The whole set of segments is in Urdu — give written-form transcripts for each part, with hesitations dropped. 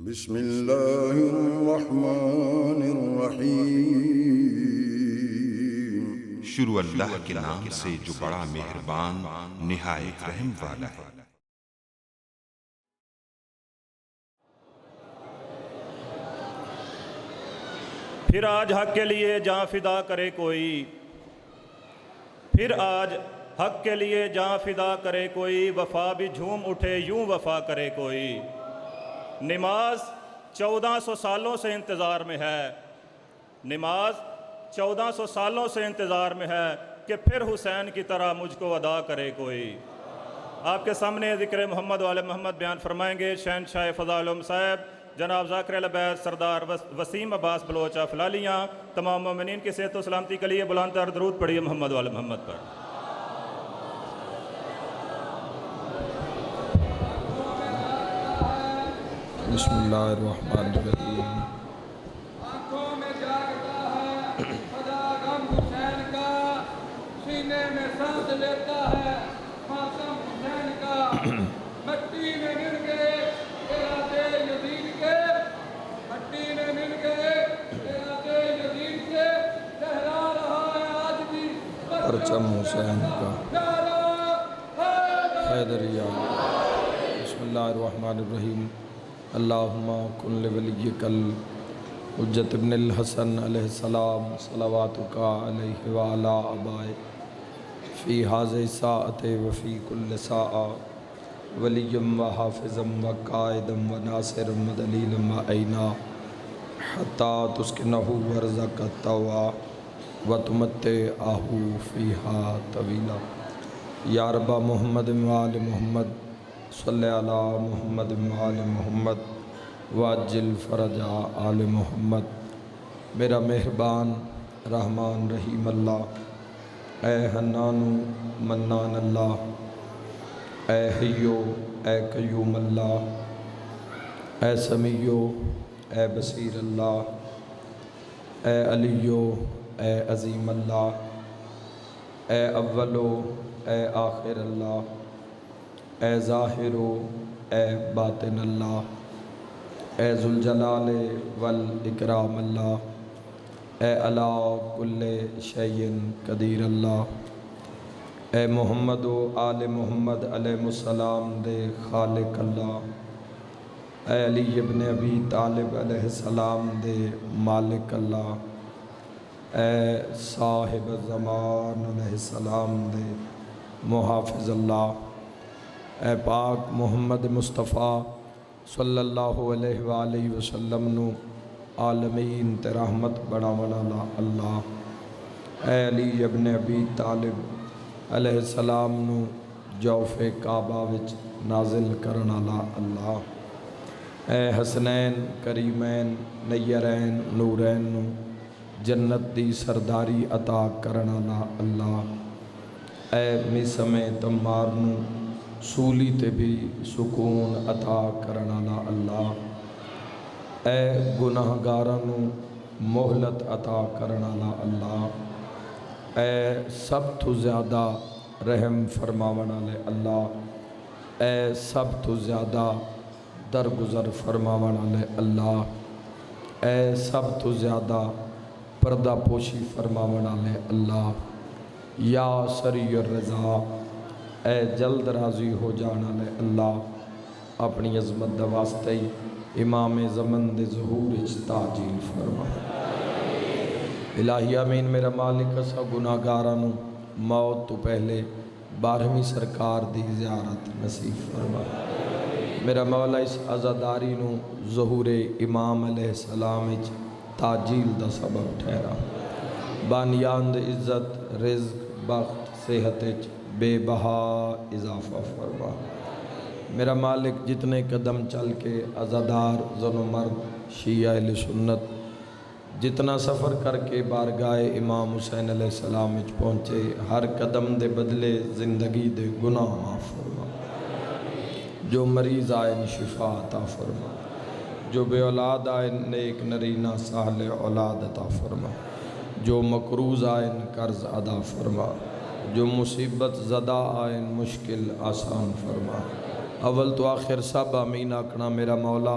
بسم اللہ الرحمن الرحیم۔ شروع اللہ کے نام سے جو بڑا مہربان نہایت رحم والا ہے۔ پھر آج حق کے لیے جاں فدا کرے کوئی، پھر آج حق کے لیے جاں فدا کرے کوئی، وفا بھی جھوم اٹھے یوں وفا کرے کوئی۔ نماز 1400 سالوں سے انتظار میں ہے، نماز 1400 سالوں سے انتظار میں ہے کہ پھر حسین کی طرح مجھ کو ادا کرے کوئی۔ آپ کے سامنے ذکر محمد والے محمد بیان فرمائیں گے شہنشاہ فضائل العلوم صاحب جناب ذاکر العبید سردار وسیم عباس بلوچ فلالیاں۔ تمام مومنین کی صحت و سلامتی کے لیے بلند تر درود پڑھیے محمد والے محمد پر۔ بسم اللہ الرحمن الرحیم۔ آنکھوں میں جاگتا ہے خدا غم حسین کا، سینے میں سانس لیتا ہے ماتم حسین کا۔ مٹی میں مل گئے ارادے یزید کے، مٹی میں مل گئے ارادے یزید کے، لہرا رہا ہے آج بھی پرچم حسین کا حیدریہ۔ بسم اللہ الرحمن الرحیم۔ اللہم کن لولیک الحجۃ ابن الحسن علیہ السلام صلواتک علیہ وعلی آبائہ فی ھذہ الساعۃ وفی کل ساعہ ولیم و حافظم و قائدم و ناصرم و دلیلم و عینا حتی تسکنہ ورزق الطوع و تمتعہ فیہا طویلا۔ یا رب محمد و آل محمد صلی علی محمد و آل محمد واجل فرج آل محمد۔ میرا مہربان رحمان رحیم اللہ، اے حنان منان اللہ، اے حیو اے قیوم اللہ، اے سمیع اے بصیر اللہ، اے علیو اے عظیم اللہ، اے اولو اے آخر اللہ، اے ظاہر اے باطن اللہ، اے ذوالجلال والاکرام اللہ، اے علی کل شیء قدیر اللہ، اے محمد و آل محمد علیہ السلام دے خالق اللہ، اے علی ابن ابی طالب علیہ السلام دے مالک اللہ، اے صاحب زمان علیہ السلام دے محافظ اللہ، اے پاک محمد مصطفیٰ صلی اللہ علیہ وآلہ وسلم نو عالمین تے رحمت بڑھاون والا اللہ، اے علی ابن ابی طالب علیہ السلام نو جوف کعبہ وچ نازل کرن والا اللہ، اے حسنین کریمین نیرین نورین نو جنت دی سرداری عطا کرن والا اللہ، اے میسم تمار نو سولی تے بھی سکون عطا کرنا لا اللہ، اے گناہگارانو مہلت عطا کرنا لا اللہ، اے سب تو زیادہ رحم فرماونا لے اللہ، اے سب تو زیادہ درگزر فرماونا لے اللہ، اے سب تو زیادہ پردہ پوشی فرماونا لے اللہ، یا سری الرضا اے جلد راضی ہو جانا لے اللہ، اپنی عظمت دا واسطے امام زمن دے ظہور اچ تاجیل فرما۔ الہی آمین۔ میرا مالک اسا گناہگارانو موت تو پہلے 12ویں سرکار دی زیارت نصیب فرما۔ میرا مولا اس عزاداری نو ظہور امام علیہ السلام اچ تاجیل دا سبب ٹھہرا۔ بانیان دے عزت رزق بخت صحت اچ بے بہا اضافہ فرما۔ میرا مالک جتنے قدم چل کے عزادار زن و مرد شیعہ اہل سنت جتنا سفر کر کے بارگاہ امام حسین علیہ السلام وچ پہنچے، ہر قدم دے بدلے زندگی دے گناہ معاف فرما۔ جو مریض آئے شفا عطا فرما، جو بے اولاد آئے نیک نرینہ صالح اولاد عطا فرما، جو مقروض آئے قرض ادا فرما، جو مصیبت زدہ آئین مشکل آسان فرما۔ اول تو آخر سب آمین آکھنا۔ میرا مولا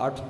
8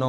9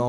9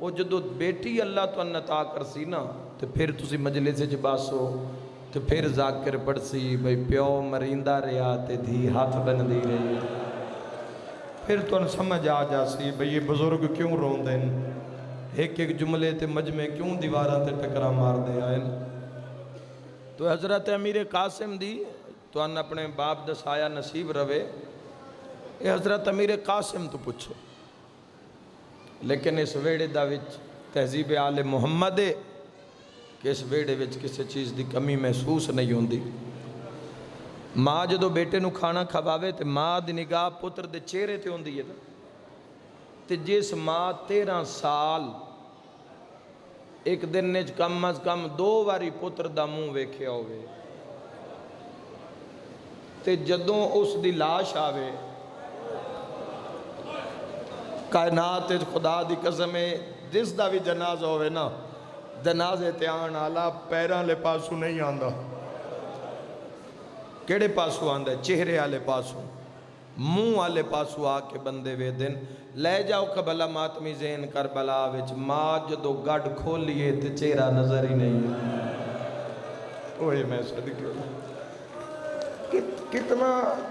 وہ جدو بیٹی اللہ تو عطا کرسی نا تو پھر تسی مجلس وچ باسو تو پھر ذاکر پڑھسی بھئی پیو مریندا رہا تے دھی ہاتھ بندی رہی، پھر تو سمجھ آ جاسی بھئی یہ بزرگ کیوں رون دیں، ایک ایک جملے تے مجمع کیوں دیواراں تے ٹکرا مار دے آئے۔ تو حضرت امیر قاسم دی تو ان اپنے باپ دسایا نصیب روے، اے حضرت امیر قاسم تو پوچھو، لیکن اس ویڑے دا وچ تہذیب آل محمد ہے کہ اس ویڑے وچ کسی چیز دی کمی محسوس نہیں ہوندی۔ ماں جدو بیٹے نو کھانا کھواوے تے ماں دی نگاہ پتر دے چہرے تے ہوندی ہے نا، تے جس ماں 13 سال ایک دن نیچ کم از کم 2 واری پتر دا منہ ویکھیا ہوئے، تے جدوں اس دی لاش آوے کائنات خدا دی قسم ہے جس دا بھی جنازہ ہوئے نا، جنازے تے آن آلا پیران لے پاسو نہیں آندہ، کیڑے پاسو آندہ ہے؟ چہرے آلے پاسو، منہ آلے پاسو آ کے بندے وے دن لے جاؤ کربلا ماتمی زین کربلا وچ ماں جدو گڑ کھولیے تے چہرہ نظر ہی نہیں ہے۔ اوہ میں صدقے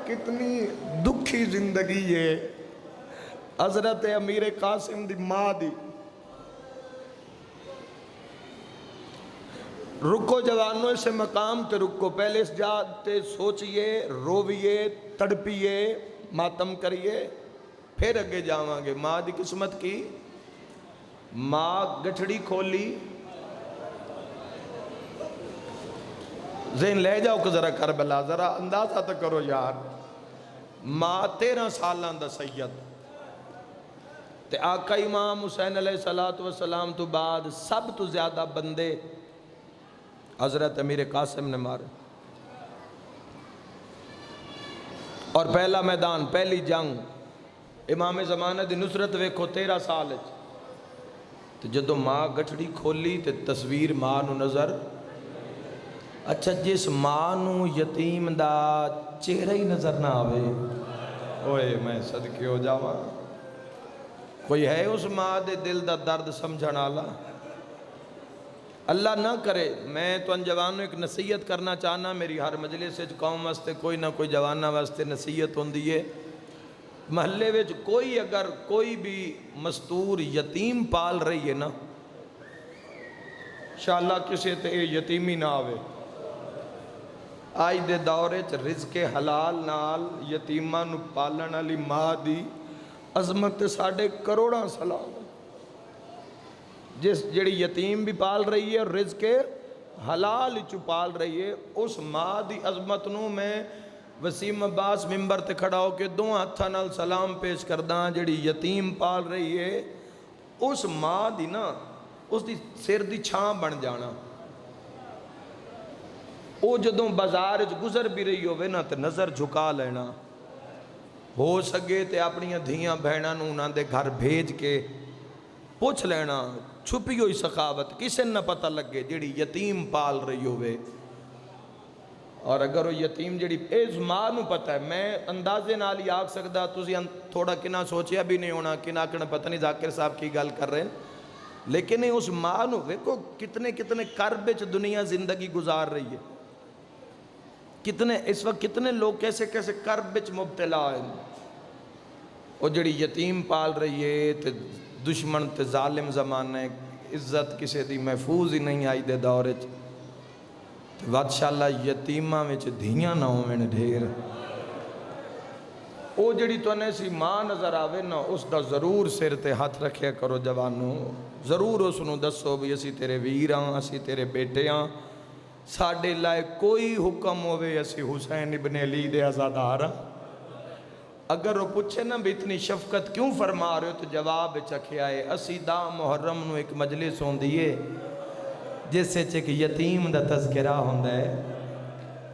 کتنی دکھی زندگی ہے حضرت امیر قاسم دی ماں دی۔ رکو جوانوں اسے مقام تے رکو، پہلے اس جاتے سوچئے، روئیے، تڑپیے، ماتم کریے، پھر اگے جاواں گے۔ ماں دی قسمت کی، ماں گٹھڑی کھولی، ذہن لے جاؤ کہ ذرا کربلا، ذرا اندازہ تو کرو یار، ماں 13 سالان دا سید تے آقا امام حسین علیہ السلام تو بعد سب تو زیادہ بندے حضرت امیر قاسم نے مارے، اور پہلا میدان، پہلی جنگ امام زمانہ دی نصرت ویکھو 13 سال تے جدو ماں گٹھڑی کھولی تے تصویر ماں نو نظر، اچھا جس ماں نو یتیم دا چہرہ ہی نظر نہ آوے، اوئے میں صدقے ہو جاواں، کوئی ہے اس ماں دے دل دا درد سمجھن والا؟ اللہ نہ کرے۔ میں تو ان جوانوں ایک نصیحت کرنا چاہنا، میری ہر مجلس سے قوم واسطے کوئی نہ کوئی جوانہ واسطے نصیحت ہوندی ہے، محلے وچ کوئی اگر کوئی بھی مستور یتیم پال رہی ہے نا، انشاءاللہ کسے تے یتیمی نہ آوے۔ آج دے دورے چ رزق حلال نال یتیماں نو پالن والی ماں دی عظمت ساڑھے کروڑاں سلام، جس جڑی یتیم بھی پال رہی ہے اور رزق حلال چو پال رہی ہے، اس ماں دی عظمت نو میں وسیم عباس ممبر تے کھڑا ہو کے 2 ہتھاں نال سلام پیش کرداں۔ جڑی یتیم پال رہی ہے اس ماں دی نا، اس دی سر دی چھاں بن جانا، او جدوں بازار گزر بھی رہی ہوئے نا تے نظر جھکا لینا، ہو سکے تے اپنی دھیاں بہناں نوں انہاں دے گھر بھیج کے پوچھ لینا، چھپی ہوئی سخاوت کسے نہ پتہ لگے جڑی یتیم پال رہی ہوئے۔ اور اگر وہ یتیم جڑی اس ماں نو پتہ ہے، میں اندازے نال ہی آکھ سکدا، تسی تھوڑا کنا سوچیا بھی نہیں ہونا، کنا پتہ نہیں ذاکر صاحب کی گل کر رہے ہیں، لیکن اس ماں نو ویکھو کتنے کرب وچ دنیا زندگی گزار رہی ہے، کتنے اس وقت کتنے لوگ کیسے کرب وچ مبتلا ہیں۔ وہ جڑی یتیم پال رہی ہے تے دشمن تے ظالم زمانہ ہے، عزت کسے دی محفوظ ہی نہیں آئی دے دور وچ، بادشاہ یتیماں وچ دھیاں نہ ہوویں ڈھیر۔ او جڑی تو نے سی ماں نظر آوے نا، اس دا ضرور سر تے ہاتھ رکھیا کرو جوانوں، ضرور اس نو دسو بھی اسی تیرے ویر ہاں، اسی تیرے بیٹے ہاں، ساڈے لائے کوئی حکم ہوئے اسی حسین ابن علی دے عزادار ہاں۔ اگر وہ پوچھے نا بھی اتنی شفقت کیوں فرما رہے ہو، تو جواب چکھیا ہے اسی دا محرم نو ایک مجلس ہوندی ہے جس سے ایک یتیم دا تذکرہ ہوندا ہے۔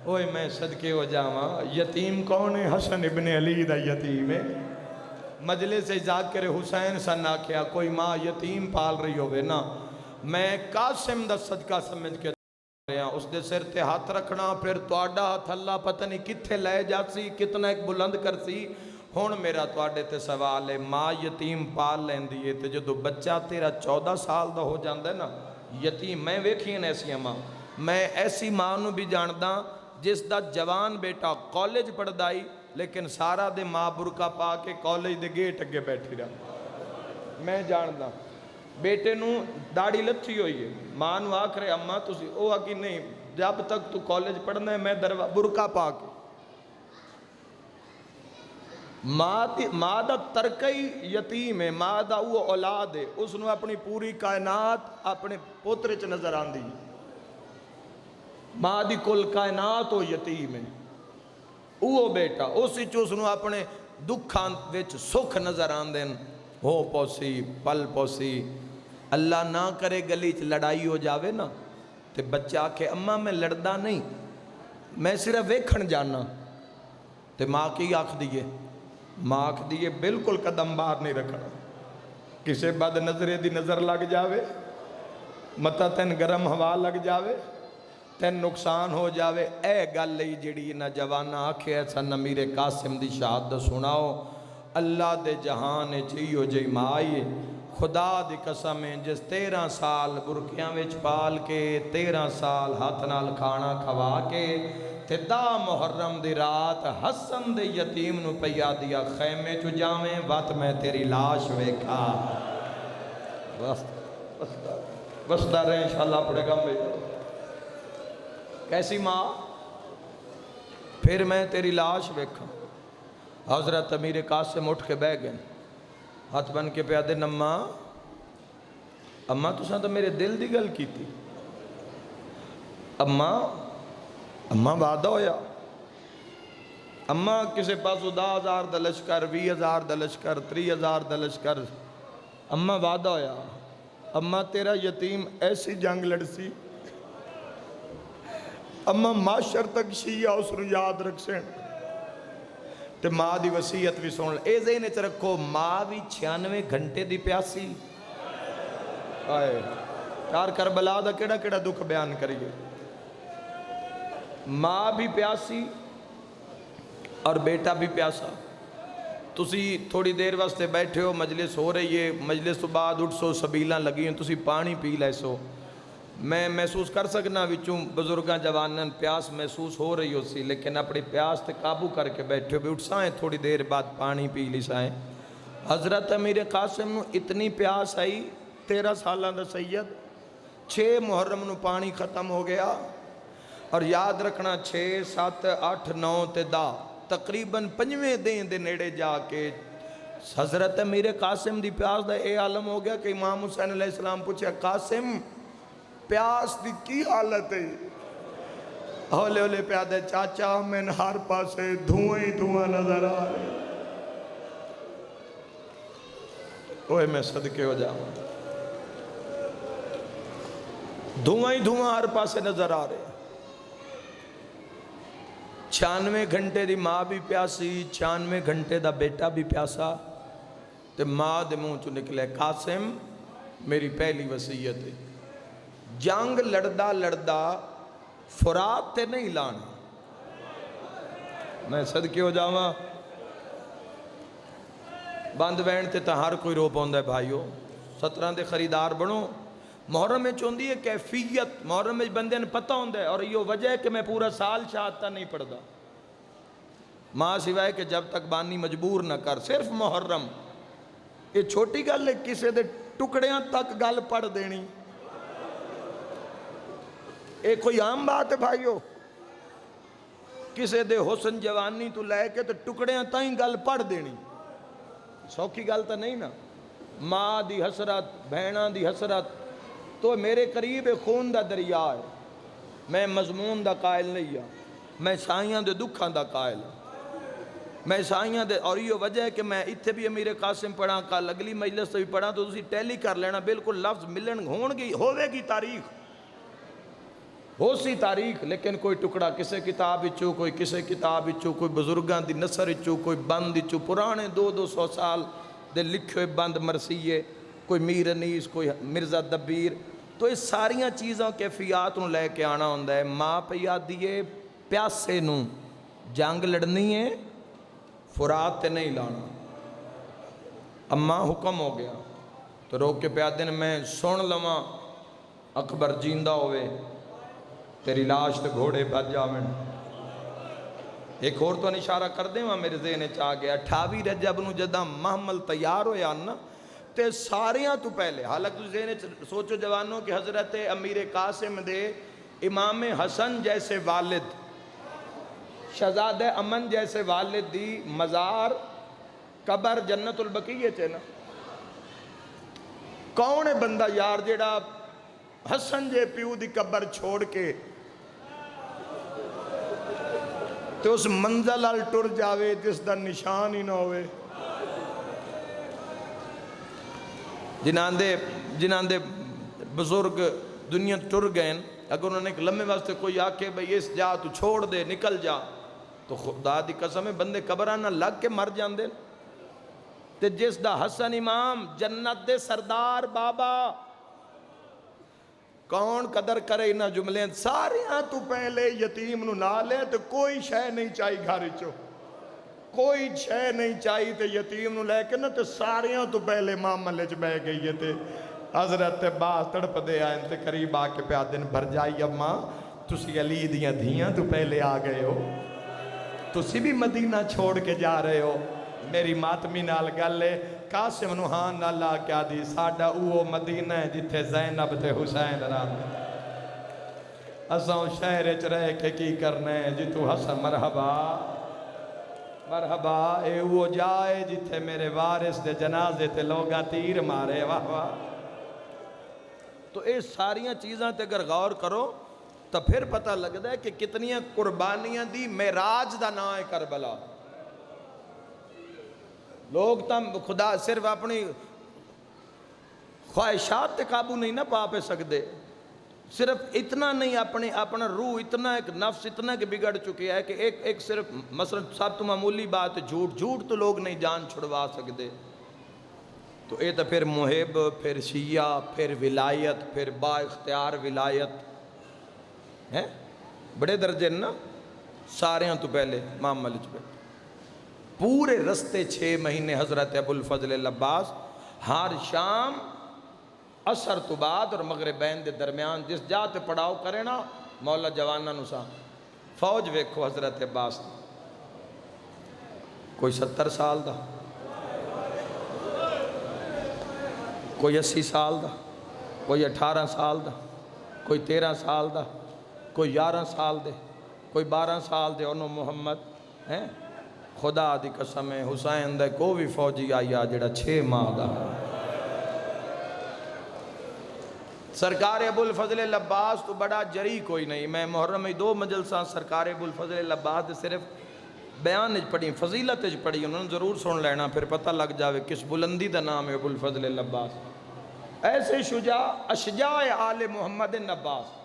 اوئے میں صدقے ہو جاواں، یتیم کون ہے؟ حسن ابن علی دا یتیم ہے۔ مجلس ذاکر حسین سن آکھیا کوئی ماں یتیم پال رہی ہوئے نا، میں قاسم دا صدقہ سمجھ کے اس دے سر تے ہاتھ رکھنا، پھر تواڈا ہاتھ اللہ پتہ نہیں کتھے لے جاسی، کتنا ایک بلند کرسی، ہن میرا تواڈے تے سوال ہے، ماں یتیم پال لیندی ہے تے جدوں بچہ تیرا 14 سال دا ہو جاندا ہے نا یتیم، میں ویکھیاں ایسیاں ماں، میں ایسی ماں نو بھی جاندا جس دا جوان بیٹا کالج پڑھدا ہی لیکن سارا دے ماں برقع پا کے کالج دے گیٹ اگے بیٹھی رہا، میں جاندا بیٹے نو داڑھی لتھی ہوئی ہے، ماں نو آکھ رہے اماں تسی، او آکھی نہیں جب تک تو کالج پڑھنا ہے میں برقع پا کے، ماں دا ترکئی یتیم ہے، ماں دا وہ اولاد ہے، اس نے اپنی پوری کائنات اپنے پوترے چ نظر آندی، ماں دی کل کائنات وہ یتیم ہے، وہ بیٹا اسی چ اس نے اپنے دکھاں وچ سکھ نظر آندے، ہو پوسی پل پوسی، اللہ نہ کرے گلی چ لڑائی ہو جاوے نا تے بچہ آکھے اماں میں لڑدا نہیں میں صرف ویکھن جانا، تے ماں کی آکھ دیئے، ماں آکھ دیئے بالکل قدم باہر نہیں رکھنا، کسے بد نظرے دی نظر لگ جاوے، متا تین گرم ہوا لگ جاوے، تین نقصان ہو جاوے، اے گل لئی جڑی نہ جوانا آکھے ایسا نہ میرے قاسم دی شہادت سناؤ، اللہ دے جہان چیو جی مائی، خدا دی قسم ہے جس 13 سال برکیاں وچ پال کے 13 سال ہاتھ نال کھانا کھوا کے تے دا محرم دی رات حسن دے یتیم نو پیا دیا خیمے چو جاویں وقت میں تیری لاش ویکھا، بسدہ رہے انشاءاللہ پڑے گا میں کیسی ماں، پھر میں تیری لاش ویکھا، حضرت امیر قاسم اٹھ کے بیٹھ گئے، ہاتھ بن کے پیادے نماں اماں تساں تو میرے دل دی گل کی تھی، اماں وعدہ ہویا، اماں کسے پاسو 10,000 دا لشکر 20,000 دا لشکر 30,000 دا لشکر، اماں وعدہ ہویا، اماں تیرا یتیم ایسی جنگ لڑ سی، اماں معاشر تک شیعہ اس رو یاد رکھ سین، تے ماں دی وصیت بھی سن اے ذہن وچ رکھو، ماں بھی 96 گھنٹے دی پیاسی، آئے چار کربلا دا کیڑا کیڑا دکھ بیان کریے، ماں بھی پیاسی اور بیٹا بھی پیاسا، تسی تھوڑی دیر واسطے بیٹھے ہو مجلس ہو رہی ہے، مجلس تو بعد اٹھ سو سبیلاں لگی ہیں، تسی پانی پی لے سو، میں محسوس کر سکنا وچوں بزرگاں جوانن پیاس محسوس ہو رہی ہو سی، لیکن اپنی پیاس تے قابو کر کے بیٹھے ہو بھی اٹھ سائیں تھوڑی دیر بعد پانی پی لی سائیں، حضرت امیر قاسم نو اتنی پیاس آئی 13 سالہ دا سید 6 محرم نو پانی ختم ہو گیا، اور یاد رکھنا 6 7 8 9 تے 10 تقریباً 5ویں دن دے نیڑے جا کے حضرت امیر قاسم دی پیاس دا اے عالم ہو گیا کہ امام حسین علیہ السلام پوچھا قاسم پیاس دی کی حالت ہے، ہولے ہولے پیادے چاچا میں ہر پاسے دھوئیں ہی دھواں نظر آ رہے، اوہ میں صدقے ہو جاؤں، دھواں ہی دھواں ہر پاسے نظر آ رہے، 96 گھنٹے دی ماں بھی پیاسی 96 گھنٹے دا بیٹا بھی پیاسا، تے ماں دے منہ چو نکلے قاسم میری پہلی وصیت ہے، جنگ لڑدا لڑدا فرات تے نہیں لانا، میں صدقے ہو جاواں، بند وین تے تا ہر کوئی رو پوندا ہے بھائیو، 17 دے خریدار بنو، محرم میں چوندی ہے کیفیت، محرم میں بندے نے پتہ ہوندہ ہے، اور یہ وجہ ہے کہ میں پورا سال شہادتہ نہیں پڑھدا، ماں سوائے کہ جب تک بانی مجبور نہ کر، صرف محرم، یہ چھوٹی گل ہے کسے دے ٹکڑیاں تک گل پڑھ دینی، ایک کوئی عام بات ہے بھائیو، کسے دے حسن جوانی تو لے کے تو ٹکڑیاں تائیں گل پڑھ دینی، سوکھی گل تا نہیں نا، ماں دی حسرت بہناں دی حسرت تو میرے قریب خون دا دریا ہے، میں مضمون دا قائل نہیں ہاں، میں سائیاں دے دکھاں دا قائل ہوں، میں سائیاں دے، اور یہ وجہ ہے کہ میں اتھے بھی امیر قاسم پڑھا کل اگلی مجلس سے بھی پڑھا تو اسی ٹیلی کر لینا، بالکل لفظ ملن ہون گی ہوئے گی تاریخ، ہو سی تاریخ، لیکن کوئی ٹکڑا کسے کتاب اچو، کوئی کسے کتاب اچو، کوئی بزرگان دی نصر اچو، کوئی بند اچو، پرانے 200 سال دے لکھے ہوئے بند مرثیے، کوئی میر انیس، کوئی مرزا دبیر، تو اس ساریاں چیزوں کیفیات نو لے کے آنا ہوندہ ہے، ماں پہ یاد دیئے پیاسے نو جنگ لڑنی ہے فرات تے نہیں لانا. اماں حکم ہو گیا تو روک کے پیا دن میں سن لواں اکبر جیندہ ہوئے تیری لاش تے گھوڑے بھج جاویں. ایک اور تو اشارہ کر دیں وہاں میرے ذہن چاہ گیا 28 رجب نو جداں محمل تیار ہویا نا تے ساریاں تو پہلے حالانکہ ذہن سوچو جوانوں کہ حضرت امیر قاسم دے امام حسن جیسے والد شہزادہ امن جیسے والد دی مزار قبر جنت البقیع چے نا. کون ہے بندہ یار جیڑا حسن جے پیو دی قبر چھوڑ کے تو اس منزل ال ٹر جاوے جس دا نشان ہی نہ ہوئے. جنہاں دے بزرگ دنیا ٹر گئے اگر انہوں نے ایک لمحے واسطے کوئی آکے بھئی اس جا تو چھوڑ دے نکل جا تو خدا دی قسم ہے بندے قبرانہ لگ کے مر جان دے. تے جس دا حسن امام جنت دے سردار بابا کون قدر کرے انہاں جملے ساریاں تو پہلے یتیم نو نہ لے تو کوئی شے نہیں چاہی گھر چو کوئی شے نہیں چاہی تے یتیم نو لے کے نا تے ساریاں تو پہلے معاملے چ بہ گئی ہے تے حضرت باز تڑپ دے آئے تے قریب آ کے پیا دن بھر جائی اماں تسی علی دیاں دھیاں تو پہلے آ گئے ہو تسی بھی مدینہ چھوڑ کے جا رہے ہو. میری ماتمی نال گل ہے قاسم نو ہاں نہ لا کیا دی ساڈا اوہ مدینہ ہے جتھے زینب تے حسین رہندے. اساں شہر وچ رہ کے کی کرنا ہے جی تو حسن مرحبا مرحبا اے وہ جائے جتھے میرے وارث دے جنازے تے لوگاں تیر مارے واہ واہ. تو اے ساریاں چیزاں تے اگر غور کرو تو پھر پتہ لگتا ہے کہ کتنیاں قربانیاں دی معراج دا نام ہے کربلا. لوگ تم خدا صرف اپنی خواہشات تے قابو نہیں نہ پا پہ سکتے. صرف اتنا نہیں اپنا روح اتنا ایک نفس اتنا کہ بگڑ چکے ہے کہ ایک صرف مثلا سب تو معمولی بات جھوٹ تو لوگ نہیں جان چھڑوا سکتے. تو اے تو پھر محب پھر شیعہ پھر ولایت پھر با اختیار ولایت ہیں بڑے درجے نا ساریاں تو پہلے معاملے چ پہ پورے رستے 6 مہینے حضرت ابو الفضل العباس ہر شام عصر تو بعد اور مغربین دے درمیان جس جاتے پڑاؤ کرے نا مولا جوانہ نسا فوج ویکھو حضرت عباس کوئی 70 سال دا کوئی 80 سال دا کوئی 18 سال دا کوئی 13 سال دا کوئی 11 سال دے کوئی 12 سال دے انہوں محمد ہیں خدا دی قسم ہے حسین دے کو بھی فوجی آیا جڑا 6 ماہ دا. سرکار ابو الفضل العباس تو بڑا جری کوئی نہیں. میں محرم میں 2 مجلساں سرکار ابو الفضل العباس دے صرف بیان پڑھی فضیلت پڑھی انہوں نے ضرور سن لینا پھر پتہ لگ جاوے کس بلندی دا نام ہے ابو الفضل العباس. ایسے شجاع اشجاع آل محمد عباس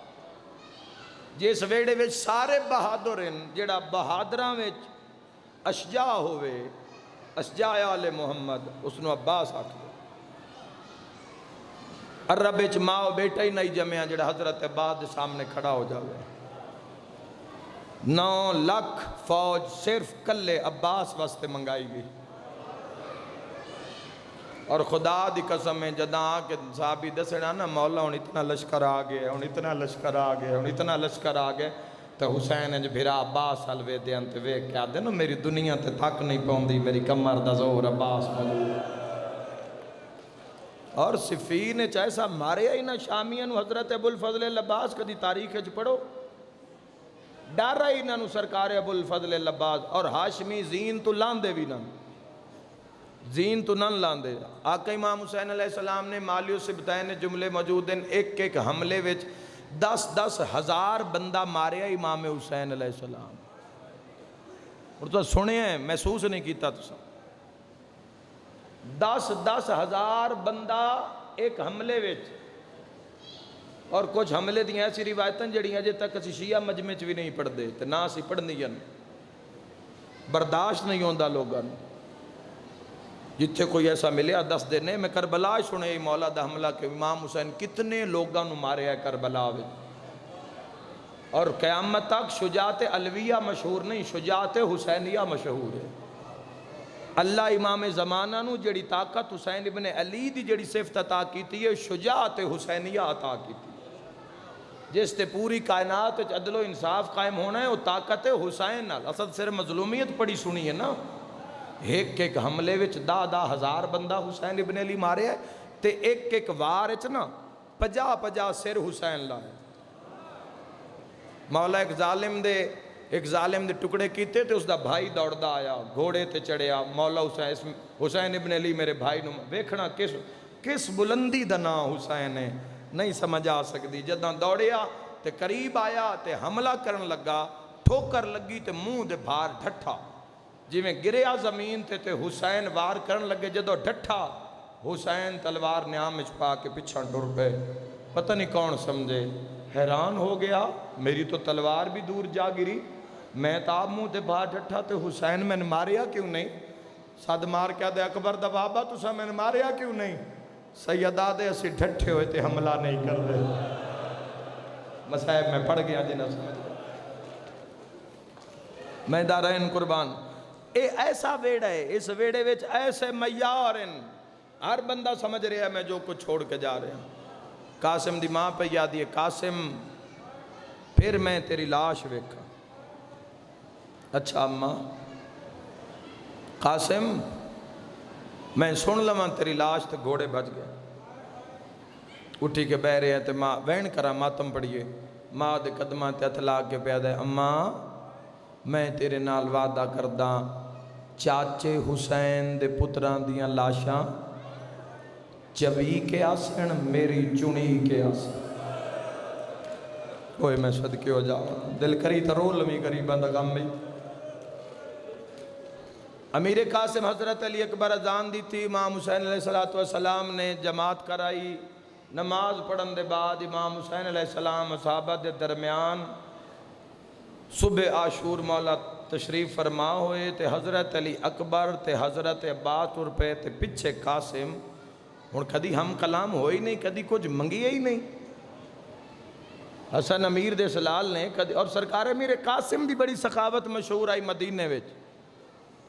جس ویڑے وچ سارے بہادر ہیں جڑا بہادراں وچ اشجاع ہوئے اشجاع آل محمد اس نو عباس آکھو. عرب وچ ماں و بیٹا ہی نہیں جمعیاں جڑا حضرت عباس دے سامنے کھڑا ہو جاوے. 9 لاکھ فوج صرف کلے عباس واسطے منگائی گئی. اور خدا دی قسم ہے جداں آ کے صحابی دسنا نا مولا ہن اتنا لشکر آ گیا ہن اتنا لشکر آ گیا ہن اتنا لشکر آ گیا تو حسین انج بھرا عباس حل وے دیاں تے ویکھ کے آدھے نا میری دنیا تے تھک نہیں پوندی میری کمر دا زور عباس موجود. اور صفین ایسا مارے ہی نہ شامیاں نو حضرت ابو الفضل العباس کدی تاریخ وچ پڑھو ڈر ہی نہ سرکار ابو الفضل العباس. اور ہاشمی زین تو لاندے بھی نہ زین تو نہ لاندے. آقا امام حسین علیہ السلام نے مالیو سبتین جملے موجود ہیں ایک حملے وچ 10 ہزار بندہ ماریا امام حسین علیہ السلام. اور تو سنے ہیں محسوس نہیں کیتا تو 10 ہزار بندہ ایک حملے وچ. اور کچھ حملے دیا ایسی روایتیں جڑیاں جے تک اسی شیعہ مجمع چ بھی نہیں پڑھ دے تے نہ اسی پڑھنی ہیں برداشت نہیں ہوندا لوگاں. جتھے کوئی ایسا ملیا 10 دن میں کربلا سنے مولا دا حملہ کہ امام حسین کتنے لوگاں نو مارے ہے کربلا وچ. اور قیامت تک شجاعت علویہ مشہور نہیں شجاعت حسینیہ مشہور ہے. اللہ امام زمانہ نو جڑی طاقت حسین ابن علی دی جڑی صفت عطا کیتی ہے شجاعت حسینیہ عطا کیتی، جس تے پوری کائنات عدل و انصاف قائم ہونا ہے وہ طاقت حسین نال۔ اسد صرف مظلومیت پڑی سنی ہے نا، ایک حملے وچ 10,000 بندہ حسین ابن علی مارے ہے، تے ایک وار وچ نا 50 سر حسین لائے۔ مولا ایک ظالم دے ٹکڑے کیتے تے اس دا بھائی دوڑدا آیا، گھوڑے تے چڑھیا، مولا حسین ابن علی میرے بھائی نو ویکھنا کس بلندی دا نام حسین ہے، نہیں سمجھ آ سکتی۔ جداں دوڑیا تے قریب آیا تے حملہ کرن لگا، ٹھوکر لگی تے منہ دے بھار ڈھٹھا، جی میں گریا زمین تے حسین وار کرن لگے، جدو ڈھٹھا حسین تلوار نیام وچ پا کے پچھاں ٹر پے، پتہ نہیں کون سمجھے، حیران ہو گیا میری تو تلوار بھی دور جا گری، میں تو آپ منہ دے بھار ڈھٹھا تے حسین میں نے ماریا کیوں نہیں؟ صد مار کیا دے اکبر دا بابا تسا میں نے ماریا کیوں نہیں؟ سیدہ دے اسی ڈھٹھے ہوئے تے حملہ نہیں کر دے۔ مسائب میں پڑھ گیا جنہ سمجھ گیا، میں دارین قربان۔ اے ایسا ویڑا ہے، اس ویڑے وچ ایسے معیار ہیں، ہر بندہ سمجھ رہا ہے میں جو کچھ چھوڑ کے جا رہا ہوں۔ قاسم دی ماں پہ یاد ہے، قاسم پھر میں تیری لاش ویکھا۔ اچھا اماں قاسم میں سن لما تیری لاش تے گھوڑے بچ گئے، اٹھی کے بہ رہے ہیں تے ماں وین کرا ماتم پڑھیے، ماں دے قدمہ تے اتلا کے پیادہ ہے، اماں میں تیرے نال وعدہ کرداں چاچے حسین دے پتران دیاں لاشاں چوی کے آسن میری چنی کے آسن۔ اوہ میں صدقے ہو جاؤں، دل کری تا رو لمی کری بندہ غم بھی۔ امیر قاسم حضرت علی اکبر اذان دی تھی، امام حسین علیہ السلام نے جماعت کرائی، نماز پڑھن دے بعد امام حسین علیہ السلام صحابہ دے درمیان صبح عاشور مولا تشریف فرما ہوئے تے حضرت علی اکبر تے حضرت عباس ٹر پے تے پچھے قاسم، ہن کدی ہم کلام ہوئی نہیں، کدی کچھ منگیا ہی نہیں۔ حسن امیر دے سلال نے کدی، اور سرکار امیر قاسم دی بڑی سخاوت مشہور آئی مدینے وچ۔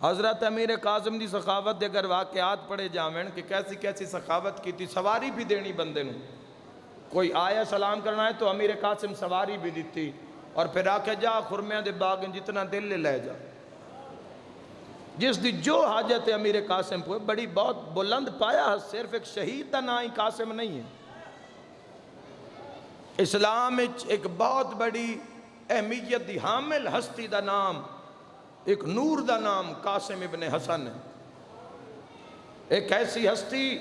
حضرت امیر قاسم دی سخاوت دے اگر واقعات پڑھے جاویں کہ کیسی سخاوت کی تھی، سواری بھی دینی بندے نو، کوئی آیا سلام کرنا ہے تو امیر قاسم سواری بھی دیتی، اور پھر آکے جا خرمیاں دے باغ جتنا دل لے جا، جس دی جو حاجت ہے امیر قاسم پہ بڑی بہت بلند پایا، صرف ایک شہید دا نام قاسم نہیں ہے، اسلام ایک بہت بڑی اہمیت دی حامل ہستی دا نام، ایک نور دا نام قاسم ابن حسن ہے، ایک ایسی ہستی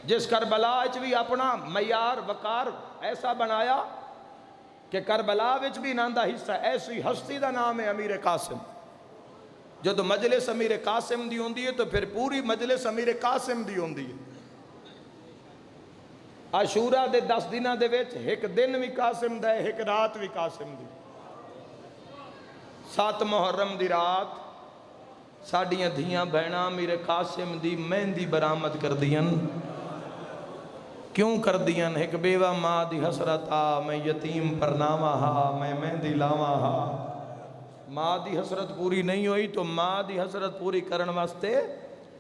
جس کربلا وچ بھی اپنا معیار وقار ایسا بنایا کہ کربلا وچ بھی انہاں دا حصہ، ایسی ہستی دا نام ہے امیر قاسم۔ جدو مجلس امیر قاسم دی ہوندی ہے تو پھر پوری مجلس امیر قاسم دی ہوندی ہے۔ عاشورہ دے 10 دنہ دے وچ ایک دن بھی قاسم دا ہے، ایک رات بھی قاسم دی۔ 7 محرم دی رات ساڑیاں دھیاں بہنا امیر قاسم دی مہندی برآمد کر دیاں، کیوں کر دیاں؟ ایک بیوہ ماں دی حسرت آ، میں یتیم پرناوا ہا، میں مہندی لاوا ہا۔ ماں دی حسرت پوری نہیں ہوئی تو ماں دی حسرت پوری کرن واسطے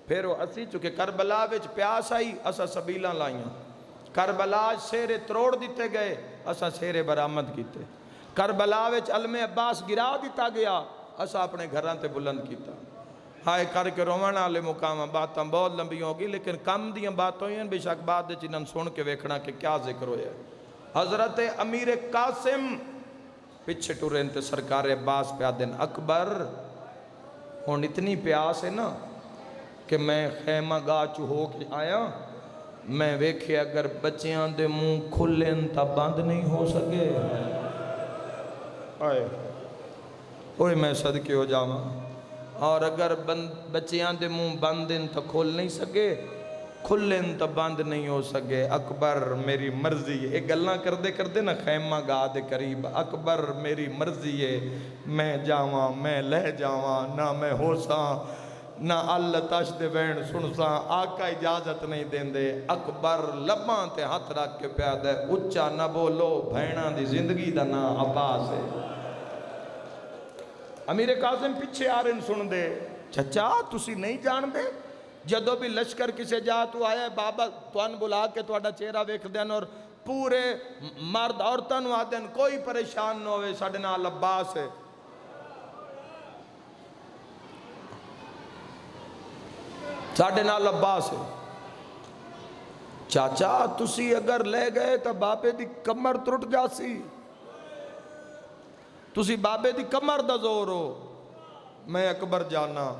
پھر وہ اسی چکے کربلا وچ پیاس آئی، اسا سبیلاں لائیاں، کربلا سیرے تروڑ دیتے گئے، اسا سیرے برآمد کیتے، کربلا وچ علم عباس گرا دیتا گیا، اسا اپنے گھران تے بلند کیتا۔ ہائے کر کے رومن والے مقام، باتاں بہت لمبی ہوگی لیکن کم دیاں باتوں ہیں، بے شک بعد چنن سن کے ویکھنا کہ کیا ذکر ہویا۔ حضرت امیر قاسم پچھے ٹورین تے سرکار عباس پہ دن اکبر، ہون اتنی پیاس ہے نا کہ میں خیمہ گاہ چو ہو کے آیا، میں ویکھے اگر بچیاں دے منہ کھلیں تا بند نہیں ہو سکے، آئے اوہ میں صدقے ہو جاواں، اور اگر بچیاں دے منہ بندیں تا کھول نہیں سکے، کھلیں تا بند نہیں ہو سکے، اکبر میری مرضی ہے، ایک گلنا کر دے نا خیمہ گاہ دے قریب، اکبر میری مرضی ہے، میں جاواں میں لہ جاواں، نہ میں ہو ساں نہ اللہ تش دے وین سن ساں، آقا اجازت نہیں دین دے۔ اکبر لباں تے ہاتھ رکھ کے پیادہ ہے، اچھا نہ بولو بھیناں دی زندگی دا نا عباس ہے۔ امیر قاسم پیچھے آ رہے سن دے، چچا تسی نہیں جان دے جدو بھی لشکر کسے جا تو آیا بابا توان بلا کے توڑا چہرہ ویکھ دین اور پورے مرد عورتاں نو آدن کوئی پریشان نہ ہوئے ساڑھے نال عباس ہے ساڑھے نال عباس ہے چاچا تسی اگر لے گئے تو بابے دی کمر ترٹ جاسی تسی بابے دی کمر دا زور ہو میں اکبر جانا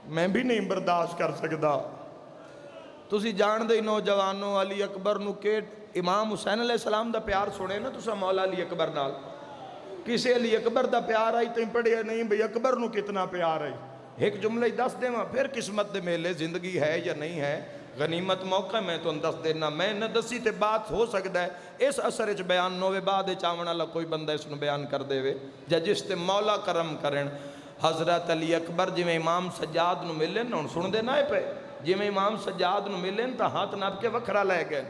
میں بھی نہیں برداشت کر سکتا تسی جان دے نوجوانوں علی اکبر نو کہ امام حسین علیہ السلام دا پیار سنے نا تسا مولا علی اکبر نال کسے علی اکبر دا پیار آئی تم پڑھیا نہیں بھئی اکبر نو کتنا پیار آئی ایک جملہ ہی دس دے ماں پھر قسمت دے میلے زندگی ہے یا نہیں ہے غنیمت موقع میں تو دس دینا میں نہ دسی تے بات ہو سکتا ہے اس اثر اچ بیان نوے بعد چاونا اللہ کوئی بندہ اس نو بیان کر دے وے جا جس تے مولا کرم کرن حضرت علی اکبر جی میں امام سجاد نو ملن نہ سن دے نہ پہ جی میں امام سجاد نو ملن تا ہاتھ ناب کے وکھرا لے گئے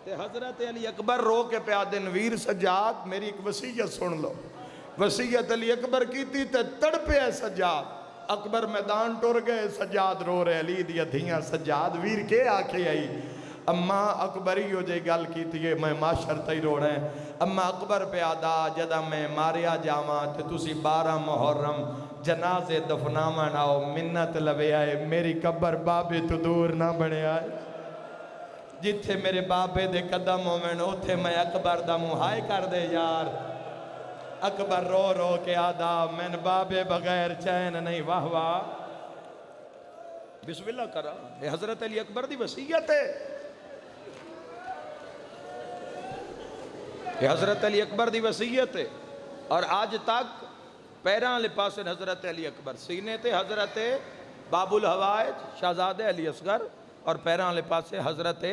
تے حضرت علی اکبر رو کے پہ آدن ویر سجاد میری ایک وصیت سن لو وصیت علی اکبر کی تھی تے تڑپے ہے سجاد اکبر میدان ٹور گئے سجاد رو رہے علی دیا دھیاں سجاد ویر کے آکھے آئی اماں اکبری ہو جائے گل کی تھی میں معاشر تھی رو رہے ہیں اماں اکبر پہ آدھا جدہ میں ماریا جاواں تے تسی 12 محرم جنازے دفناواں آؤ منت لوے آئے میری قبر بابے تو دور نہ بڑھے آئے جتھے میرے بابے دے قدم ہومن اوتھے میں اکبر دا مہائے کر دے یار اکبر رو رو کے آدھا میں بابے بغیر چین نہیں واہ واہ بسم اللہ کرا یہ حضرت علی اکبر دی وصیت ہے یہ حضرت علی اکبر دی وصیت ہے اور آج تک پیران لے پاسن حضرت علی اکبر سینے تے حضرت باب الحوائج شہزادہ علی اصغر اور پیران لے پاسے حضرت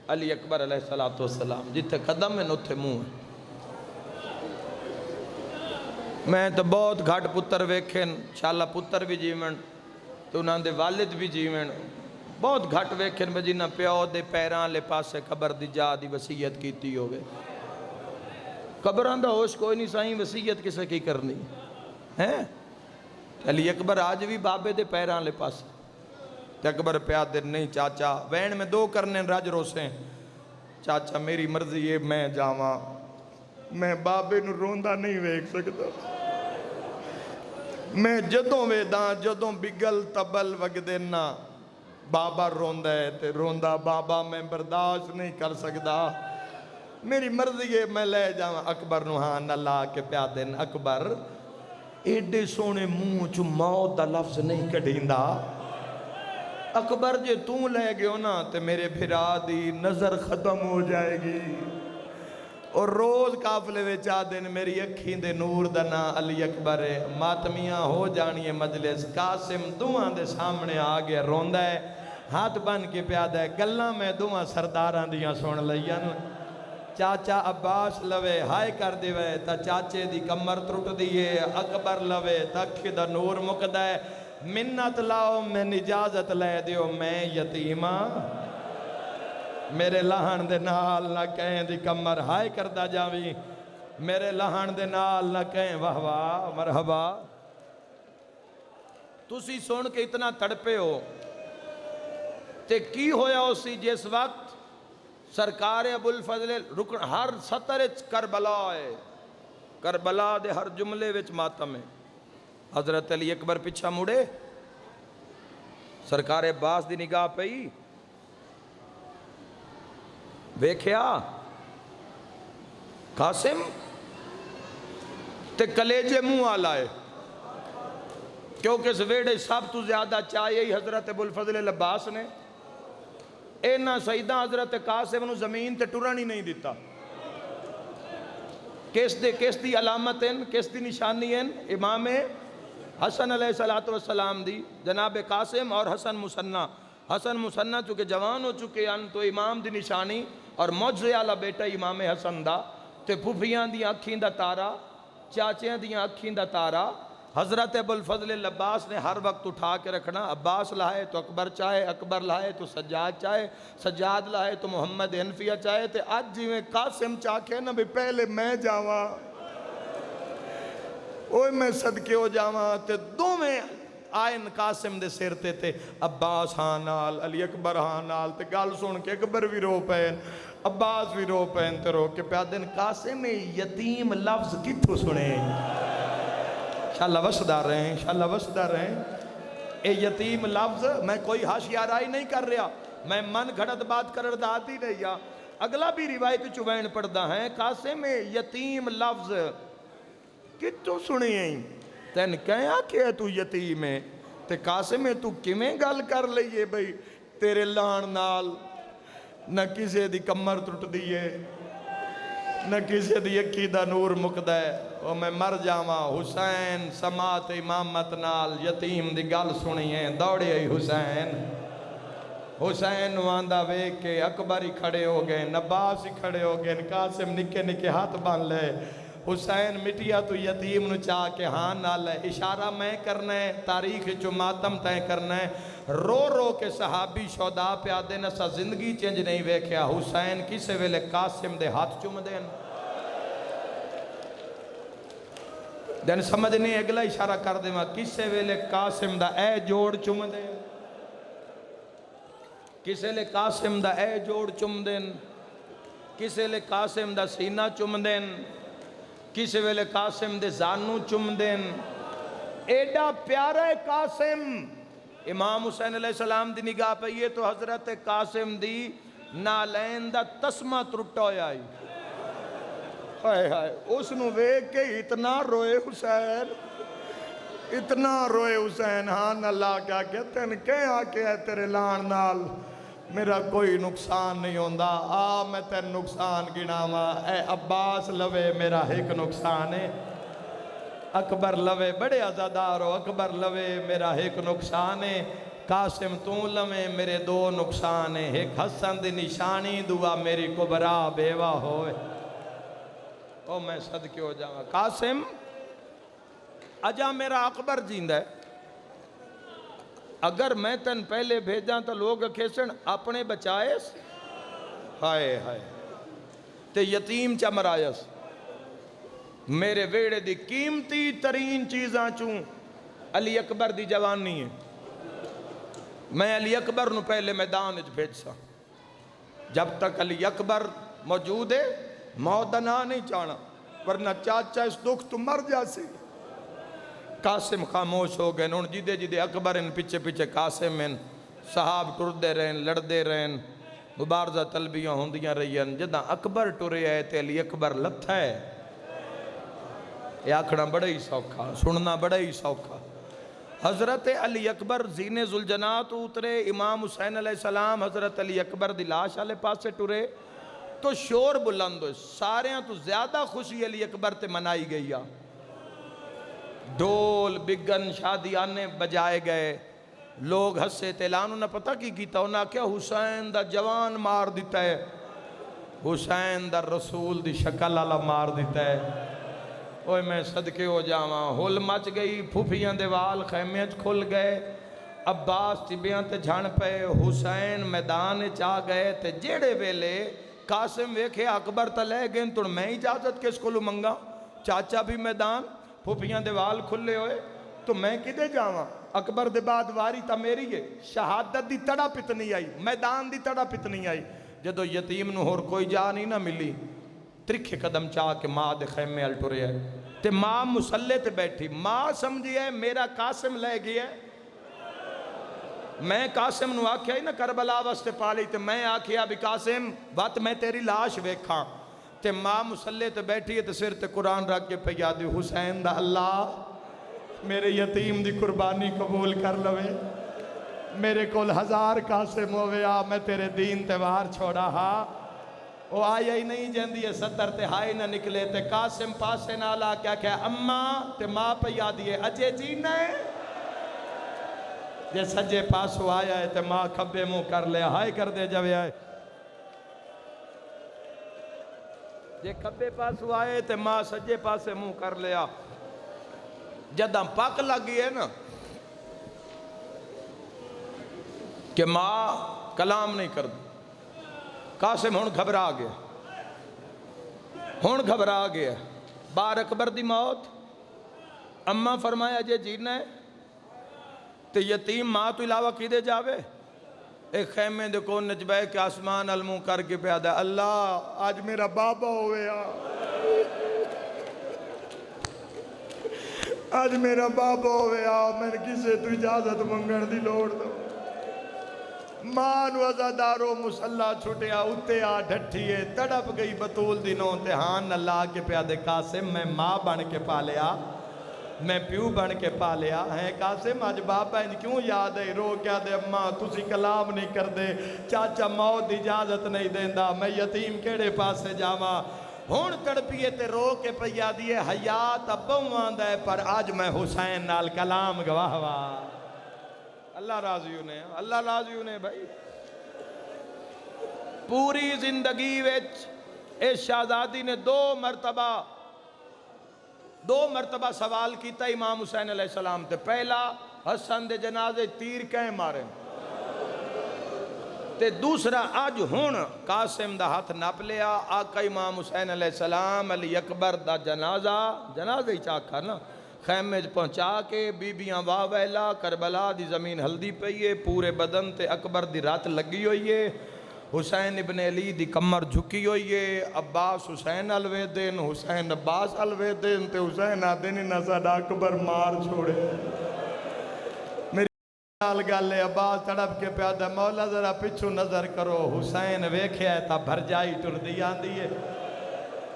علی اکبر علیہ السلام جتے قدم میں نوتھے منہ ہیں میں تو بہت گھٹ پتر ویکھن انشاءاللہ پتر بھی جیون تو انہاں دے والد بھی جیون بہت گھٹ ویکھن میں جنہ پیو دے پیران لے پاسے قبر دی جا دی وصیت کیتی ہوگے قبران دا ہوش کوئی نہیں سائیں وصیت کسے کی کرنی ہے علی اکبر آج بھی بابے دے پیران لے پاسے تے اکبر پیاد دے نہیں چاچا وین میں 2 کرنے راج روسیں چاچا میری مرضی یہ میں جاواں میں بابے نو روندہ نہیں ویکھ سکتا میں جدوں ویداں جدوں بگل تبل وگ دینا بابا روندہ ہے تے روندہ بابا میں برداشت نہیں کر سکتا میری مرضی ہے میں لے جاواں اکبر نو ہاں نہ لا کے پیا دین اکبر ایڈے سونے منہ چو موت دا لفظ نہیں کڑھیندا اکبر جے توں لے گئے نا تے میرے بھرا دی نظر ختم ہو جائے گی اور روز قافلے وچ آ دن میری اکھیں دے نور دا نا علی اکبر ہے ماتمیاں ہو جانی ہے مجلس قاسم دعاں دے سامنے آ گیا روندا ہے ہاتھ بن کے پیادا ہے گلاں میں دعاں سرداراں دیاں سن لئیاں چاچا عباس لوے ہائے کر دیوے تا چاچے دی کمر ترٹ دیئے اکبر لوے تا اکھی دا نور مقدہ ہے منت لاؤ میں اجازت لے دیو میں یتیمہ میرے لہن دے نال نہ کہیں دی کمر ہائے کردہ جاوی میرے لہن دے نال نہ کہیں واہ واہ مرحبا تسی سن کے اتنا تڑپے ہو تے کی ہویا اسی جس وقت سرکار ابو الفضل رکن ہر سطر کربلا ہے کربلا دے ہر جملے وچ ماتم ہے حضرت علی اکبر پچھا مڑے سرکار عباس دی نگاہ پئی ویکھیا قاسم تے کلیجے منہ آلا ہے کیونکہ اس ویڑے سب تو زیادہ چاہیے ہی حضرت ابو الفضل عباس نے اینا سیدہ حضرت قاسم نو زمین تے ٹرانی نہیں دیتا کس دی علامت ہیں کس دی نشانی ہیں امام حسن علیہ السلام دی جناب قاسم اور حسن مسنہ چونکہ جوان ہو چکے ہیں تو امام دی نشانی اور معجزے والا بیٹا امام حسن دا تے پھوپھیاں دی اکھیں دا تارا چاچیاں دی اکھیں دا تارا حضرت ابو الفضل عباس نے ہر وقت اٹھا کے رکھنا عباس لائے تو اکبر چاہے اکبر لائے تو سجاد چاہے سجاد لائے تو محمد حنفیہ چاہے تے آج جی میں قاسم چاہے نا بھی پہلے میں جاواں اوہ میں صدقے ہو جاواں تے دو میں آئن قاسم دے سر تے عباس ہاں نال علی اکبر ہاں نال تے گل سن کے اکبر بھی رو پین عباس بھی رو پین تے رو کے پیا دن قاسم یتیم لفظ کتھوں سنے انشاءاللہ وسدا رہیں انشاءاللہ وسدا رہیں اے یتیم لفظ میں کوئی حاشیہ نہیں کر رہا میں من گھڑت بات کرر دا آتی نہیں یا اگلا بھی روایت چوین پڑھدا ہے قاسم یتیم لفظ کتوں سنی ہیں تین کہیا کہ تو یتیم ہے تے قاسم تو کمیں گل کر لئیے بھئی تیرے لان نال نہ کسے دی کمر ٹوٹ دیئے نہ کسے دی اکھی دا نور مکدہ ہے اور میں مر جاواں حسین سماعت امامت نال یتیم دی گل سنی ہیں دوڑے آئی حسین واندہ ویک کے اکبر ہی کھڑے ہو گئے نباس ہی کھڑے ہو گئے قاسم نکے نکے ہاتھ بان لے حسین مٹیا تو یتیم نو چاہ کے ہاں نال ہے اشارہ میں کرنا ہے تاریخ جو ماتم تائیں کرنا ہے رو رو کے صحابی شہداء پہ آدھے نسا زندگی چینج نہیں ویکھیا حسین کسے ویلے قاسم دے ہاتھ چوم دین دین سمجھ نہیں اگلا اشارہ کر دے ماں کسے ویلے قاسم دا اے جوڑ چوم دین کسے لے قاسم دا اے جوڑ چوم دین کسے لے قاسم دا سینہ چوم دین کسے ویلے قاسم دے زانو چوم دین ایڈا پیارا ہے قاسم امام حسین علیہ السلام دی نگاہ پہ یہ تو حضرت قاسم دی نالین دا تسمہ ترٹا ہویا ہی ہائے ہائے اس نو ویک کے اتنا روئے حسین اتنا روئے حسین ہاں اللہ کیا کہتے ہیں کہ آکے ہے تیرے لان نال میرا کوئی نقصان نہیں ہوندہ میں تیر نقصان گناما اے عباس لوے میرا ایک نقصان ہے اکبر لوے بڑے عزادار ہو اکبر لوے میرا ایک نقصان ہے قاسم تو لوے میرے دو نقصان ہے ایک حسن دی نشانی دعا میری کبرا بیوہ ہوئے او میں صدقے ہو جاؤں قاسم اجا میرا اکبر جیندہ ہے اگر میں تن پہلے بھیجاں تو لوگ کھیسن اپنے بچائیس ہائے ہائے تے یتیم چا مرائیس میرے ویڑے دی قیمتی ترین چیزاں چوں علی اکبر دی جوانی ہے میں علی اکبر نو پہلے میدان اچ بھیج سا جب تک علی اکبر موجود ہے موتنا نہیں چاہنا ورنہ چاچا اس دکھ تو مر جاسی قاسم خاموش ہو گئے انہوں جیدے جیدے اکبر ان پیچھے پیچھے قاسم ان صحاب ٹردے رہن لڑدے رہن مبارزہ طلبیاں ہوندیاں رہین جدہ اکبر ٹرے آئے تے علی اکبر لتھا ہے یہ آکھنا بڑا ہی سوکھا سننا بڑا ہی سوکھا حضرت علی اکبر زین ذوالجناح اترے امام حسین علیہ السلام حضرت علی اکبر دی لاش والے پاس سے ٹرے تو شور بلند ہوئے سارے تو زیادہ خوشی علی اکبر تے منائی گئی ڈول بگن شادی آنے بجائے گئے لوگ ہسے تیلانوں نے پتہ کی کیتا انہاں کیا حسین دا جوان مار دیتا ہے حسین دا رسول دی شکل اللہ مار دیتا ہے اوہ میں صدقے ہو جاواں ہل مچ گئی پھوپیاں دے وال خیمیت کھل گئے عباس تبیاں تے جھان پے حسین میدان چاہ گئے تے جیڑے ویلے قاسم ویکھے اکبر تلے گئے تو میں اجازت کس کو لو منگا چاچا بھی میدان پھوپیاں دے وال کھلے ہوئے تو میں کدے جاواں اکبر دے بعد واری تا میری ہے شہادت دی تڑا پتنی آئی میدان دی تڑا پتنی آئی جدو یتیم نو ہور کوئی جا نہیں نہ ملی ترکھے قدم چاہ کے ماں دے خیمے الٹو رہے ہے تے ماں مسلح تے بیٹھی ماں سمجھی ہے میرا قاسم لے گیا ہے میں قاسم نو آکھیا ہی نا کربلا واسطے پالی تے میں آکھیا بھی قاسم بات میں تیری لاش ویکھاں تے ماں مسلح تے بیٹھی ہے تے سر تے قرآن رکھ کے پہ یادی حسین دا اللہ میرے یتیم دی قربانی قبول کر لوے میرے کول 1000 قاسم ہوئے میں تیرے دین تیوار چھوڑا ہاں وہ آیا ہی نہیں جاندی ہے 70 تے ہائی نہ نکلے تے قاسم پاسے نالا کیا کہا اماں تے ماں پہ یادی ہے اجے جینا ہے جے سجے پاسو آیا ہے تے ماں کھبے منہ کر لیا ہائے کر دے جوے آئے جے کھبے پاسو آئے تے ماں سجے پاسے منہ کر لیا جدہ پاک لگی ہے نا کہ ماں کلام نہیں کر دی قاسم ہون گھبرا گیا بار اکبر دی موت اماں فرمایا جے جینا ہے تے یتیم ماں تو علاوہ کیدے جاوے؟ ایک خیمے دے کون نچ بے کہ آسمان الموں کر کے پیادا اللہ آج میرا بابا ہوئے آج میرا بابا ہوئے میں کسے تو اجازت منگن دی لوڑ دو ماں نو ازادارو مسلح چھٹیا اتے ڈھٹھیے تڑپ گئی بطول دنوں تہان اللہ کے پیادے قاسم میں ماں بن کے پالیا میں پیو بن کے پالیا ہے قاسم آج بابا انج کیوں یاد ہے رو کیا دے اماں تسی کلام نہیں کر دے چاچا موت اجازت نہیں دیندہ میں یتیم کیڑے پاسے جاواں ہون تڑپیے تے رو کے پیا دیئے حیات ابوں آندہ ہے پر آج میں حسین نال کلام گواہوا اللہ راضی انہیں اللہ راضی انہیں بھائی پوری زندگی وچ اس شہزادی نے دو مرتبہ سوال کیتا امام حسین علیہ السلام تے پہلا حسن دے جنازے تیر کہیں مارے تے دوسرا آج ہون قاسم دا ہاتھ نپ لیا آقا امام حسین علیہ السلام علی اکبر دا جنازہ ہی چاکھا نا خیمے پہنچا کے بیبیاں واہ ویلا کربلا دی زمین ہلدی پئیے پورے بدن تے اکبر دی رات لگی ہوئیے حسین ابن علی دی کمر جھکی ہوئیے عباس حسین الوے دین حسین عباس الوے دین تے حسین آدھینی نزد اکبر مار چھوڑے میری نال گالے عباس تڑپ کے پیادہ مولا ذرا پچھو نظر کرو حسین ویکھے ہے تا بھر جائی ٹر دیا دیئے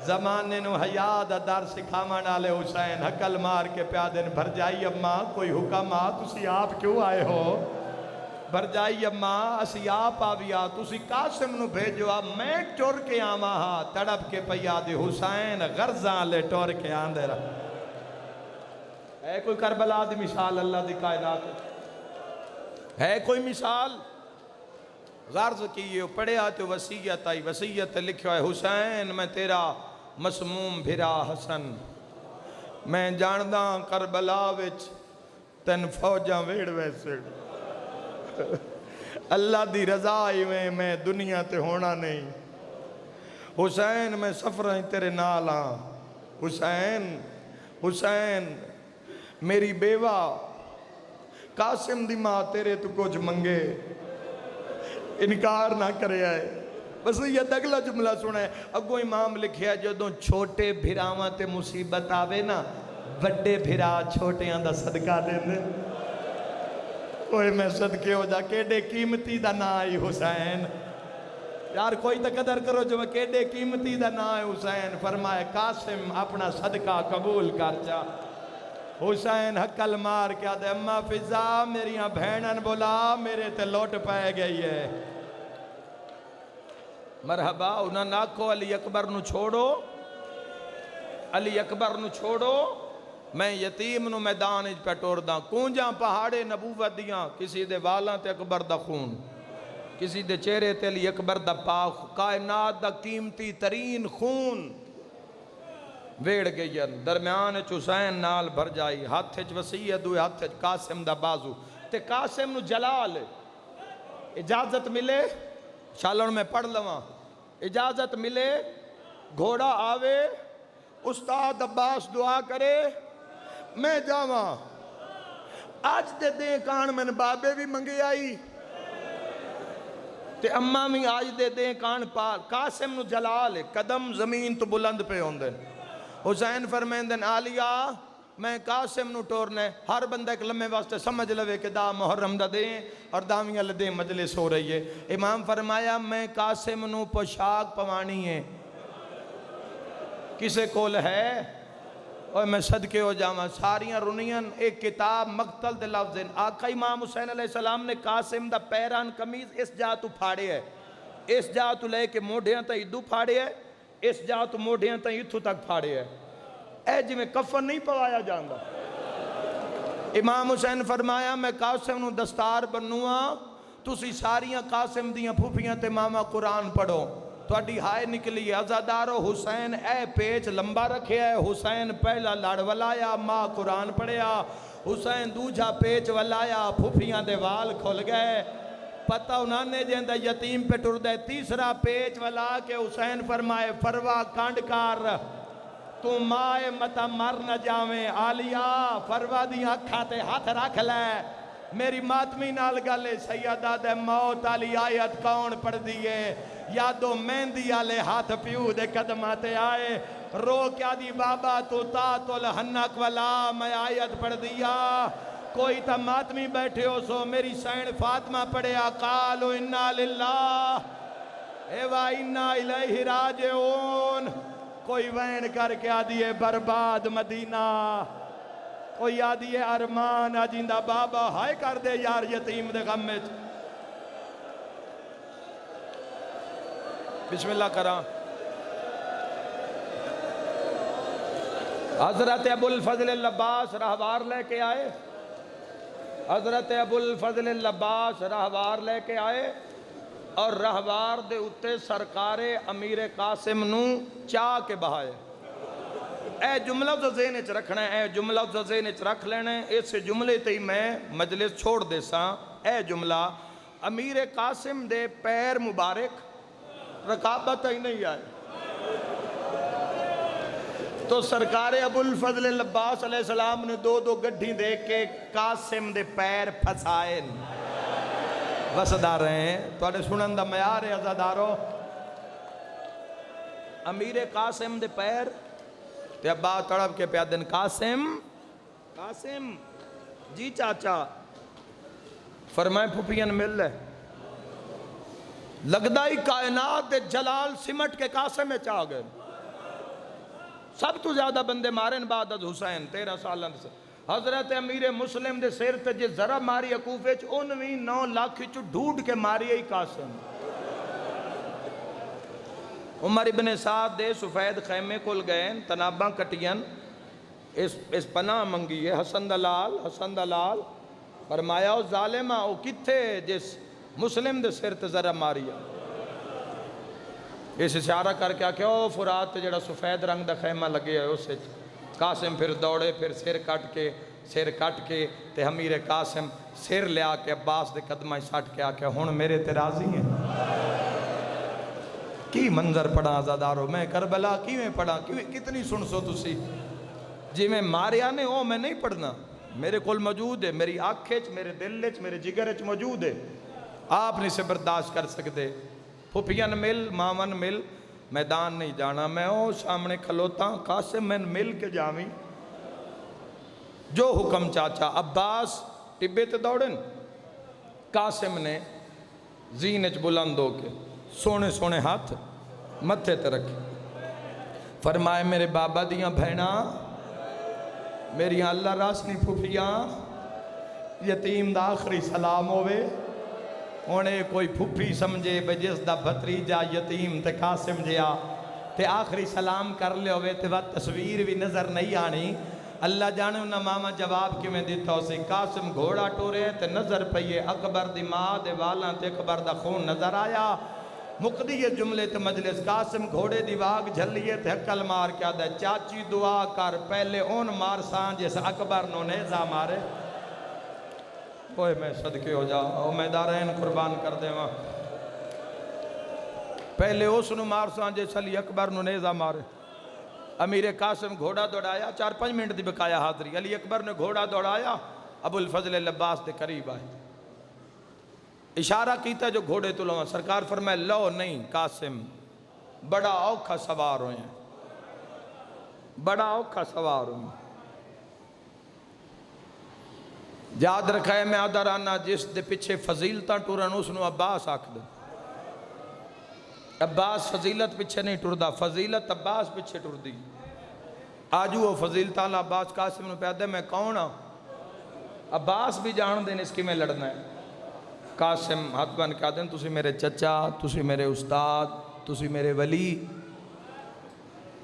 زمانے نو حیاد در سکھامان آلے حسین حقل مار کے پیادن بھر جائی اماں کوئی حکم تسی آپ کیوں آئے ہو بھر جائی اماں اسی آپ آویا تسی قاسم نو بھیجو میں ٹور کے آماں تڑپ کے پیادے حسین غرزاں لے ٹور کے آندے رہا ہے کوئی کربلا دی مثال اللہ دی کائنات ہے کوئی مثال غرض کیے پڑھے آتے وسیعت آئی وسیعت لکھو ہے حسین میں تیرا مسموم بھرا حسن میں جاندہ کربلا وچ تن فوجاں ویڑ ویسے اللہ دی رضائی میں دنیا تے ہونا نہیں حسین میں سفریں تیرے نالا حسین میری بیوہ قاسم دی ماں تیرے تو کچھ منگے انکار نہ کرے آئے بس یہ اگلا جملہ سنا ہے اگو امام لکھیا جدوں چھوٹے بھراواں تے مصیبت آوے نا بڑے بھرا چھوٹیاں دا صدقہ دیں دے کوئی میں صدقے ہو جا کیڑے قیمتی دا نا آئی حسین یار کوئی تا قدر کرو جو میں کیڑے قیمتی دا نا آئی حسین فرمائے قاسم اپنا صدقہ قبول کر جا حسین حقل مار کیا دے اماں فضا میریاں بھینن بولا میرے تے لوٹ پائے گئی ہے مرحبا انہاں ناکو علی اکبر نو چھوڑو علی اکبر نو چھوڑو میں یتیم نو میدان اج پہ ٹور دا کونجاں پہاڑے نبوت دیاں کسی دے والاں تے اکبر دا خون کسی دے چہرے تے علی اکبر دا پاک کائنات دا قیمتی ترین خون ویڑ گئی درمیان حسین نال بھر جائی ہاتھ وسیعت ہوئے ہاتھ قاسم دا بازو تے قاسم نو جلال اجازت ملے شالن میں پڑھ لواں اجازت ملے گھوڑا آوے استاد عباس دعا کرے میں جاواں آج دے دیں کان میں بابے بھی منگی آئی تے اماں بھی آج دے دیں کان پار قاسم نو جلال قدم زمین تو بلند پہ ہوندے حسین فرمیندن آلیا میں قاسم نو ٹورنے ہر بندہ ایک لمحے واسطے سمجھ لوے کہ دا محرم دا دیں اور دامیاں لدیں مجلس ہو رہی ہے امام فرمایا میں قاسم نو پوشاک پوانی ہے کسے کول ہے اور میں صدقے ہو جاواں ساریاں رنیاں ایک کتاب مقتل دے لفظیں آقا امام حسین علیہ السلام نے قاسم دا پیران کمیز اس جا تو پھاڑے ہے اس جا تو لے کے موڑیاں تا ادو پھاڑے ہے اس جا تو موڑیاں تا اتھو تک پھاڑے ہے اے جی میں کفن نہیں پوایا جاندہ امام حسین فرمایا میں قاسم نو دستار بنوا تسی ساریاں قاسم دیاں پھوپیاں تے ماما قرآن پڑھو تھوڑی ہائے نکلی عزادارو حسین اے پیچ لمبا رکھے ہے حسین پہلا لڑ ولایا ماں قرآن پڑھیا حسین دوجہ پیچ ولایا پھوپیاں دے وال کھل گئے پتہ انہوں نے جیندہ یتیم پہ ٹر دے تیسرا پیچ ولا کے حسین فرمائے فروا کانڈ کار تو مائے متا مر نہ جاویں آلیا فروا دیاں کھاتے ہاتھ رکھ لے میری ماتمی نال گلے سیدہ دے موت علی آیت کون پڑھ دیئے یادو مہندی آلے ہاتھ پیو دے قدماتے آئے رو کیا دی بابا تو تات الحنک ولا میں آیت پڑھ دیا کوئی تا ماتمی بیٹھے ہو سو میری سین فاطمہ پڑھے قالو انا للہ ایوہ انا الیہ راجعون کوئی وین کر کے آدھیے برباد مدینہ کوئی آدھیے ارمان آجیندہ بابا ہائے کر دے یار یتیم دے غم میں بسم اللہ کرام حضرت ابو الفضل اللباس رہوار لے کے آئے حضرت ابو الفضل اللباس رہوار لے کے آئے اور رہوار دے اتے سرکار امیر قاسم نو چاہ کے بہائے اے جملہ تو ذہن اچھ رکھنا ہے اے جملہ تو ذہن اچھ رکھ لینا ہے اس جملے تے میں مجلس چھوڑ دے ساں اے جملہ امیر قاسم دے پیر مبارک رکابت ہی نہیں آئے تو سرکار ابو الفضل اللباس علیہ السلام نے دو گڈھی دے کے قاسم دے پیر پھسائے وسدار رہے ہیں تو اڑے سنن دا معیار ہے عزادارو امیر قاسم دے پیر تے ابا تڑپ کے پیادن قاسم جی چاچا فرمائے پھپین مل لے لگدائی کائنات دے جلال سمٹ کے قاسم میں چاہ گئے سب تو زیادہ بندے مارن بعد از حسین 13 سالن سے حضرت امیر مسلم دے سیر تے جے ذرا ماری عقوفے چ 9 لاکھ چو ڈھوڈ کے ماری ہی قاسم عمر ابن سعد دے سفید خیمے کل گئے تناباں کٹین اس پناہ منگی ہے حسن دلال فرمایا او ظالمہ او کتھے جس مسلم دے سیر تے ذرا ماری اس اشارہ کر کے آکے او فرات تے جڑا سفید رنگ دا خیمہ لگے ہے اسے قاسم پھر دوڑے پھر سیر کٹ کے تے امیر قاسم سیر لے آکے عباس دے قدمہ ساٹھ کے آکے ہون میرے تے راضی ہیں کی منظر پڑھا آزادارو میں کربلا کی میں پڑھا کتنی سن سو تسی جی میں ماریا نے او میں نہیں پڑھنا میرے کول موجود ہے میری آنکھیں میرے دل میرے جگر موجود ہے آپ نہیں سے برداشت کر سکتے پھپین مل مامن مل میدان نہیں جانا میں او سامنے کھلوتا قاسم میں مل کے جاویں جو حکم چاچا عباس ٹبے تے دوڑن قاسم نے زینچ بلند ہو کے سونے ہاتھ متھے تے رکھے فرمائے میرے بابا دیاں بھینا میری اللہ راسنی پھپیاں یتیم دا آخری سلام ہوئے انہیں کوئی پھپی سمجھے بجس دا بھتریجا یتیم تے قاسم جیا تے آخری سلام کر لے ہوئے تے وقت تصویر بھی نظر نہیں آنی اللہ جانے انہا ماما جواب کی میں دیتا ہو سی قاسم گھوڑا ٹورے تے نظر پئیے اکبر دی ماں دے والاں تے اکبر دا خون نظر آیا مقدی یہ جملے تے مجلس قاسم گھوڑے دی واگ جھلیے تے حکل مار کیا دے چاچی دعا کر پہلے اون مار سان جیسے اکبر نو نیزہ مارے اوہ میں صدقے ہو جا او میں دارین قربان کر دے وہاں پہلے اس نو مار سان جیسے علی اکبر نو نیزہ مارے امیر قاسم گھوڑا دوڑایا 4-5 منٹ دی بکایا حاضری علی اکبر نے گھوڑا دوڑایا ابو الفضل اللباس دے قریب آئے اشارہ کیتا جو گھوڑے تو لوگا سرکار فرمائے لو نہیں قاسم بڑا اوکھا سوار ہوئے ہیں بڑا اوکھا سوار ہوئے ہیں یاد رکھا ہے میں آدھر آنا جس دے پچھے فضیلتاں ٹورن اس نو عباس آکھ دے عباس فضیلت پچھے نہیں ٹور دا فضیلت عباس پچھے ٹور دی آجو وہ فضیلتاں عباس قاسم نے پیادے میں کون ہوں عباس بھی جان دیں اس کی میں لڑنا ہے قاسم ہاتھ بن کہا دیں تسی میرے چچا تسی میرے استاد تسی میرے ولی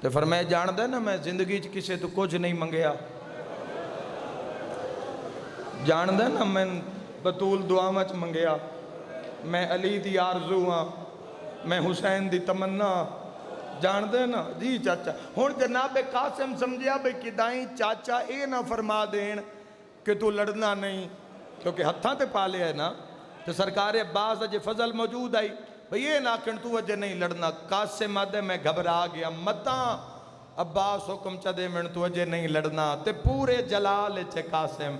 تو فرمائے جان دیں نا میں زندگی کسے تو کچھ نہیں منگیا جان دیں نا میں بطول دعا مچ منگیا میں علی دی آرزو ہاں میں حسین دی تمنا جان دیں نا جی چاچا ہون جناب قاسم سمجھیا بھئی کدائیں چاچا اے نہ فرما دین کہ تو لڑنا نہیں کیونکہ ہتھاں تے پالے ہے نا تو سرکار عباس اجے فضل موجود آئی بھئی یہ ناکن تو وجہ نہیں لڑنا قاسم آدھے میں گھبرا گیا متاں عباس حکم چدے میں تو وجہ نہیں لڑنا تے پورے جلال چھے قاسم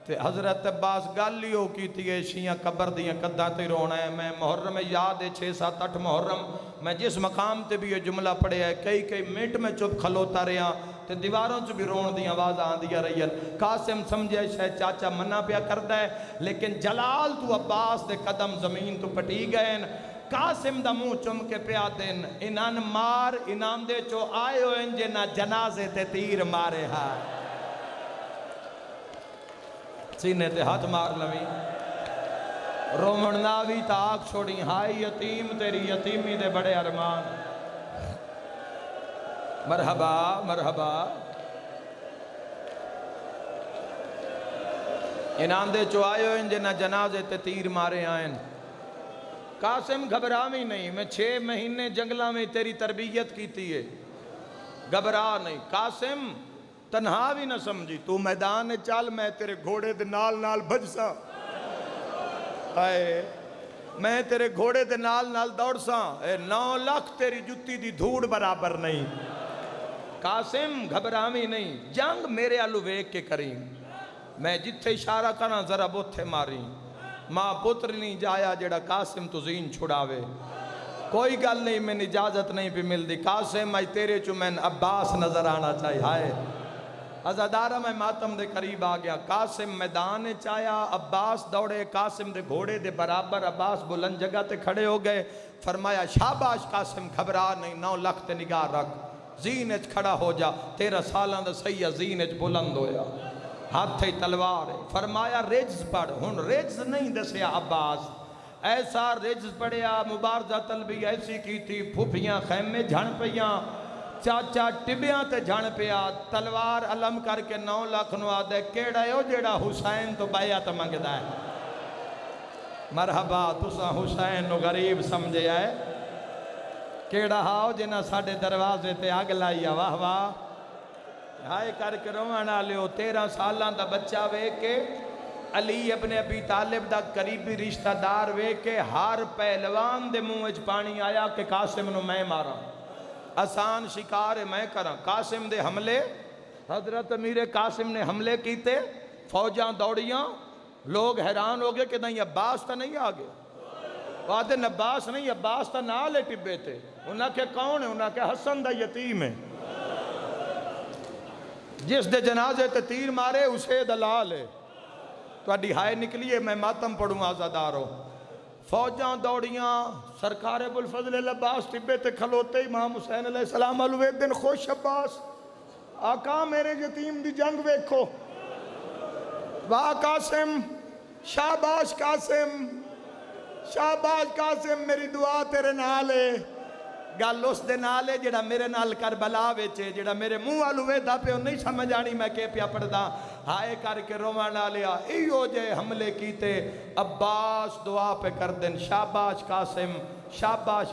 تے حضرت عباس گل ہی ہو کیتی ہے شیعہ قبر دیاں قداں تے رونا ہے. میں محرم یاد ہے 6 7 8 محرم میں جس مقام تے بھی یہ جملہ پڑھیا ہے کئی منٹ میں چپ کھلوتا رہا تے دیواروں چ بھی رون دی آواز آندیاں رہی. قاسم سمجھے شاید چاچا منع پیا کردا ہے لیکن جلال تو عباس دے قدم زمین تو پٹی گئے. قاسم دا منہ چم کے پیا دین انان مار انام دے چو آئے ہوئے جنہ جنازے تے تیر مارے ہاں سینے تے ہاتھ مار لویں رومن ناوی تاک چھوڑی ہائی یتیم تیری یتیمی دے بڑے ارمان. مرحبا مرحبا انام دے چو آئے ہوئے جنہ جنازے تے تیر مارے آئیں. قاسم گھبراویں نہیں میں 6 مہینے جنگلہ میں تیری تربیت کیتی ہے گھبرا نہیں. قاسم تنہا بھی نہ سمجھی تو میدان چل میں تیرے گھوڑے دے نال نال بھج سا میں تیرے گھوڑے دے نال نال دوڑ سا 9 لاکھ تیری جتی دی دھوڑ برابر نہیں. قاسم گھبراویں نہیں جنگ میرے آلو ویک کے کریں میں جتھے اشارہ کرنا ذرا بوتھے ماری ماں پتر نہیں جایا جڑا قاسم تو زین چھڑاوے کوئی گل نہیں میں اجازت نہیں بھی مل دی. قاسم آئی تیرے چو میں عباس نظر آنا چاہیے ہائے عزادارہ میں ماتم دے قریب آ گیا. قاسم میدان چایا عباس دوڑے قاسم دے گھوڑے دے برابر عباس بلند جگہ تے کھڑے ہو گئے. فرمایا شاباش قاسم گھبرا نہیں 9 لاکھ تے نگاہ رکھ زینج کھڑا ہو جا 13 سالان دا سیہ زینج بلند ہویا ہاتھ ہی تلوار ہے. فرمایا رجز پڑھ ہن رجز نہیں دسیا عباس ایسا رجز پڑھیا مبارزہ طلبی ایسی کی تھی پھوپیاں خیمے جھڑ پیاں چاچا ٹبیاں تے جھڑ پیا تلوار علم کر کے 9 لاکھ نو آدھے کیڑا ہے جیڑا حسین تو بیعت منگدا ہے. مرحبا تسا حسین نو غریب سمجھے آئے کیڑا ہاؤ جنہ ساڑھے دروازے تے آگ لائی واہ واہ ہائے کر کے روانا لیو 13 سالان دا بچہ وے کے علی ابن ابی طالب دا قریبی رشتہ دار وے کے ہر پہلوان دے منہ وچ پانی آیا کہ قاسم نو میں مارا آسان شکار میں کراں. قاسم دے حملے حضرت امیر قاسم نے حملے کیتے فوجاں دوڑیاں لوگ حیران ہو گئے کہ نہیں عباس تا نہیں آگے وعدن عباس نہیں عباس تا نالے ٹبے تھے. انہاں کے کون ہے انہاں کے حسن دا یتیم ہے جس دے جنازے تے تیر مارے اسے دلال ہے. تو اڈی ہائے نکلیے میں ماتم پڑھوں آزاداروں فوجاں دوڑیاں سرکار ابوالفضل عباس ٹبے تے کھلوتے امام حسین علیہ السلام الوید دن خوش عباس آقا میرے یتیم دی جنگ ویکھو واہ قاسم شاباش قاسم شاباش قاسم میری دعا تیرے نالے گل اس دے نالے جڑا میرے نال کربلا ویچے جڑا میرے منہ آلو ویدہ پہ نہیں سمجھ آنی میں کہ پیا پڑھ دا ہائے کر کے روانہ لیا ایو جے حملے کیتے عباس دعا پہ کر دن شاباش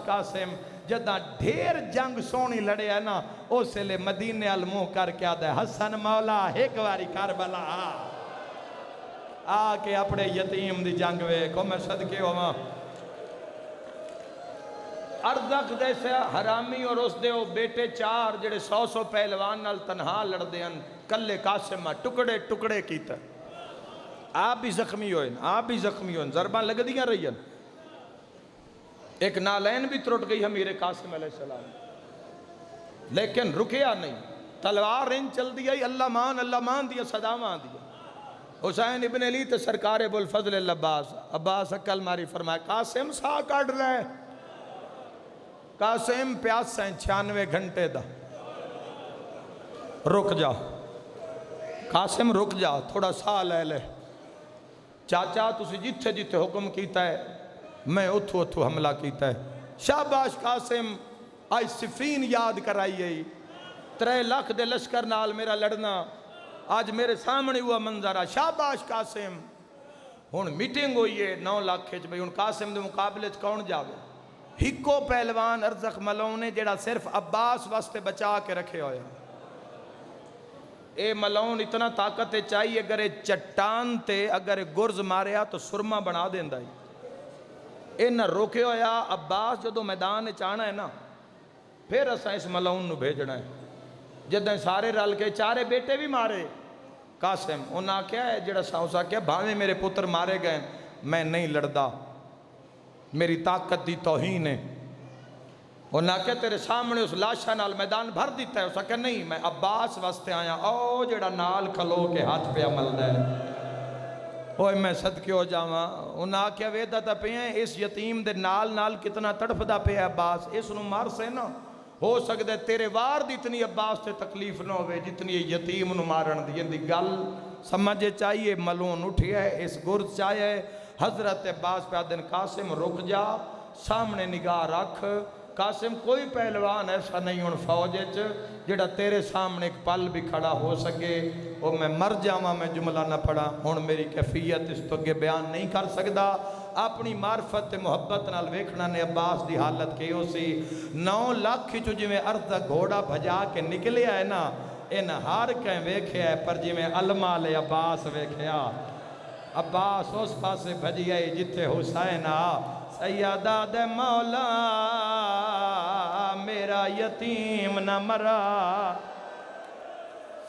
قاسم جدہ ڈھیر جنگ سونی لڑے ہے نا اسے لے مدینے المو کر کے آدھے حسن مولا ایک واری کربلا آ کے اپنے یتیم دی جنگ وے کو میں صدقے ہوا ارزق جیسے حرامی اور اس دے وہ بیٹے 4 جڑے 100 پہلوان نال تنہا لڑ دے ہیں کلے قاسمہ ٹکڑے ٹکڑے کیتا آپ بھی زخمی ہوئے ضرباں لگ دیاں رہی ہیں ایک نالین بھی ترٹ گئی امیر قاسم علیہ السلام لیکن رکیا نہیں تلوار رن چل دیا اللہ مان دیا صداواں دیا. حسین ابن علی تے سرکار ابوالفضل عباس عقل ماری فرمایا قاسم سا کاٹ رہے قاسم پیاس ہیں 96 گھنٹے دا رک جا قاسم رک جا تھوڑا سا لے لے چاچا تسی جتھے جتھے حکم کیتا ہے میں اتھو حملہ کیتا ہے. شاباش قاسم آج صفین یاد کرائیے 3 لاکھ دے لشکر نال میرا لڑنا آج میرے سامنے ہوا منظرہ شاباش قاسم. ہون میٹنگ ہوئی ہے 9 لاکھ کھچ بھئی ہون قاسم دے مقابلے کون جاوے ہکو پہلوان ارزق ملون نے جڑا صرف عباس واسطے بچا کے رکھے ہویا اے ملون اتنا طاقت چاہیے اگر چٹان تے اگر گرز ماریا تو سرما بنا دیندا ہی اے نہ روکے ہویا عباس جدو میدان چاہنا ہے نا پھر اسا اس ملون نو بھیجنا ہے جدیں سارے رل کے 4 بیٹے بھی مارے قاسم انہاں کیا ہے جڑا ساؤسا کیا بھاویں میرے پتر مارے گئے میں نہیں لڑدا، میری طاقت دی توہین ہے۔ انہاں کیا تیرے سامنے اس لاشا نال میدان بھر دیتا ہے، اسا کہ نہیں میں عباس واسطے آیا، او جڑا نال کھلو کے ہاتھ پہ عمل دے اوہ میں صدقے ہو جاواں۔ انہاں کیا ویدہ تا پہ ہیں اس یتیم دے نال کتنا تڑف دا پہ ہے عباس، اس نو مار سے نا ہو سکتا ہے تیرے وار دی اتنی عباس تے تکلیف نہ ہوئے جتنی یتیم نو مارن دی گل سمجھے چاہیے۔ ملون اٹھی ہے اس گرد چاہیے حضرت عباس پہ دن قاسم رک جا، سامنے نگاہ رکھ، قاسم کوئی پہلوان ایسا نہیں ہون فوجے جڑا تیرے سامنے ایک پل بھی کھڑا ہو سکے، وہ میں مر جاواں میں جملہ نہ پڑھا، ہون میری کیفیت اس تو کے بیان نہیں کر سکدا۔ اپنی معرفت محبت نال ویکھنا نے عباس دی حالت کی ہو سی 9 لاکھ چو جی میں ارض گھوڑا بھجا کے نکلیا ہے نا ان ہار کہیں ویکھیا ہے، پر جی میں علمہ لے عباس ویکھیا، عباس اس پاسے بھجی آئی جتے حسین سیدہ دے مولا میرا یتیم نہ مرا،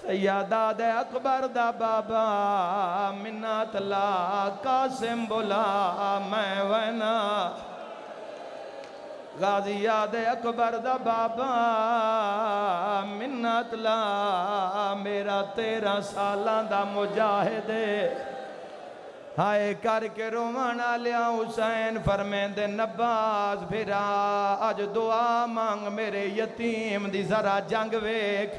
سیدہ دے اکبر دا بابا منت لا، قاسم بولا میں وینا، غازیہ دے اکبر دا بابا منت لا، میرا 13 سالاں دا مجاہد ہائے کر کے رومانا لیا حسین فرمین دے نباز بھیرا آج دعا مانگ میرے یتیم دی ذرا جنگ ویک،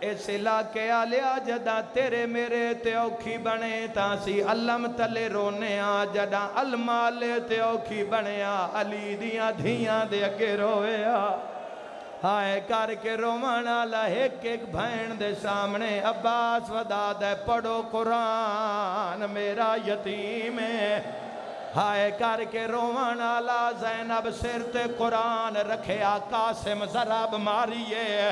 اس علاقے آلیا جدا تیرے میرے تے اوکھی بنے تاسی علم تلے رونے آ جدا علمالے تے اوکھی بنے آ علی دیاں دھیاں دے اگے روے آ، ہائے کر کے رومانا ایک ایک بھین دے سامنے عباس ودا دے پڑھو قرآن میرا یتیم ہے، ہائے کر کے رومانا زینب سر تے قرآن رکھیا، قاسم ضرب ماریے،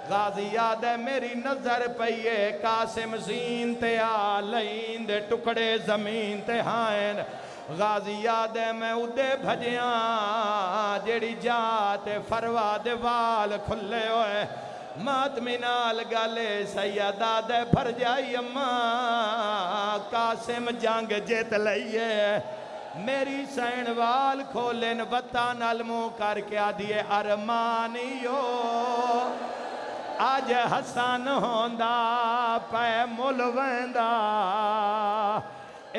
غازی یاد ہے میری نظر پئیے، قاسم زین تے آلین دے ٹکڑے زمین تے ہائن، غازی یاد ہے میں اُدے بھجیاں جیڑی جاتے فروا دے وال کھلے ہوئے، ماتمی نال گالے سیدہ دے بھر جائی اماں، قاسم جنگ جیت لئیے، میری سین وال کھولن وطن علموں کر کے آدھیے ارمانیو، آج حسن ہوندہ پہ ملوندہ،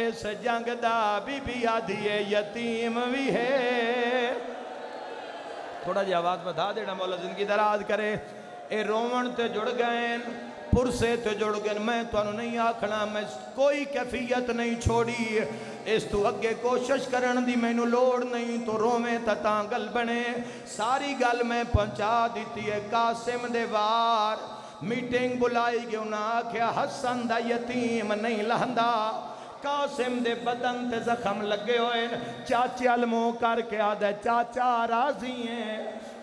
اس جنگ دا بی آدھیے یتیم بھی ہے، تھوڑا جی آواز بتا دینا مولا زندگی دراز کرے، اے رومن تے جڑ گئے پرسے تے جڑ گئے، میں تو انہوں نہیں آکھنا میں کوئی کیفیت نہیں چھوڑی، اس تو اگے کوشش کرن دی میں نو لوڑ نہیں تو رومیں تتانگل بنے، ساری گل میں پہنچا دیتی ہے، قاسم دے وار میٹنگ بلائی گئے انہاں آکھیا حسن دا یتیم نہیں لہندہ، قاسم دے بدن تے زخم لگے ہوئے، چاچے علموں کر کے آدھے چاچا راضی ہیں،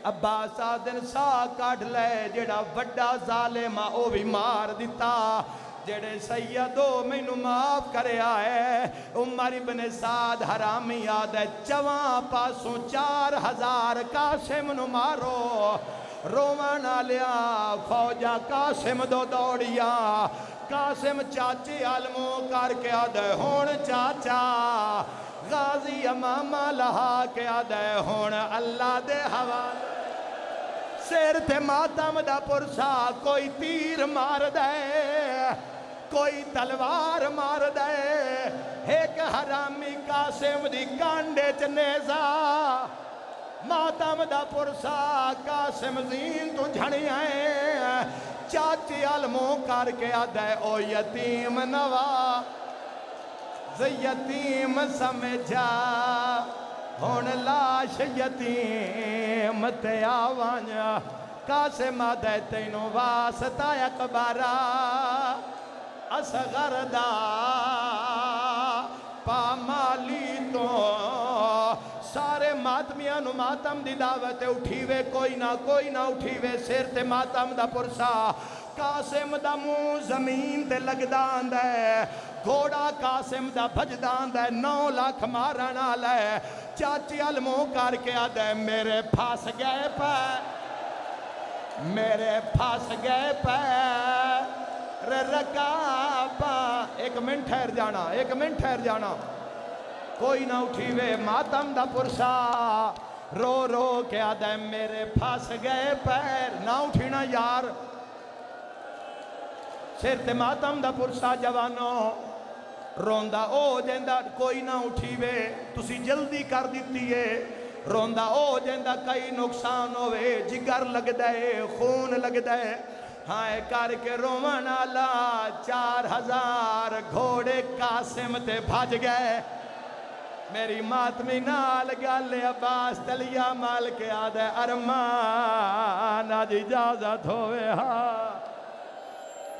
عباس آدھن سا کاٹ لے جڑا وڈا ظالمہ او بھی مار دیتا، جڑے سیدو میں نو معاف کرے آئے، عمر ابن سعد حرامی آدھے 4 پاسوں 4000 قاسم نو مارو، رومانا لیا فوجہ قاسم دو دوڑیا، قاسم چاچے علموں کر کے آدھے ہون چاچا، غازی امامہ لہا کے آدھے ہون اللہ دے حوالے، سیر تے ماتم دا پرسا کوئی تیر مار دے، کوئی تلوار مار دے، ایک حرامی قاسم دی کانڈے چنیزا، ماتم دا پرسا قاسم زین تو جھڑی آئیں، چاچی علموں کر کے آدھے او یتیم نوا، یتیم سمجھا، ہون لاش یتیم تے آوانیا، قاسم آدھے تینوں واسطہ اکبارا، اصغر دا پامالی تو، سارے ماتمیاں نو ماتم دی دعوت اٹھیوے کوئی نہ اٹھیوے، سیر تے ماتم دا پرسا، قاسم دا منہ زمین تے لگدان دے، گھوڑا قاسم دا بھجدان دے، 9 لاکھ مارنا لے، چاچی علموں کر کے آدھے میرے پھاس گئے پہ، میرے پھاس گئے پہ، رکا منٹ ٹھہر جانا، ایک منٹ ٹھہر جانا، کوئی نہ اٹھی وے ماتم دا پرسا رو رو کے آدھے میرے پھاس گئے پیر، نہ اٹھینا یار، سر تے ماتم دا پرسا جوانو روندا او جیندہ، کوئی نہ اٹھی وے تسی جلدی کر دیتی ہے، روندا او جیندہ کئی نقصان ہوئے، جگر لگ دے خون لگ دے، ہائے کر کے رومن آلا 4000 گھوڑے قاسم تے بھاج گئے، میری ماتمی نال گالے عباس تلیا مال کے آدھے ارمان آج اجازت ہوئے ہاں،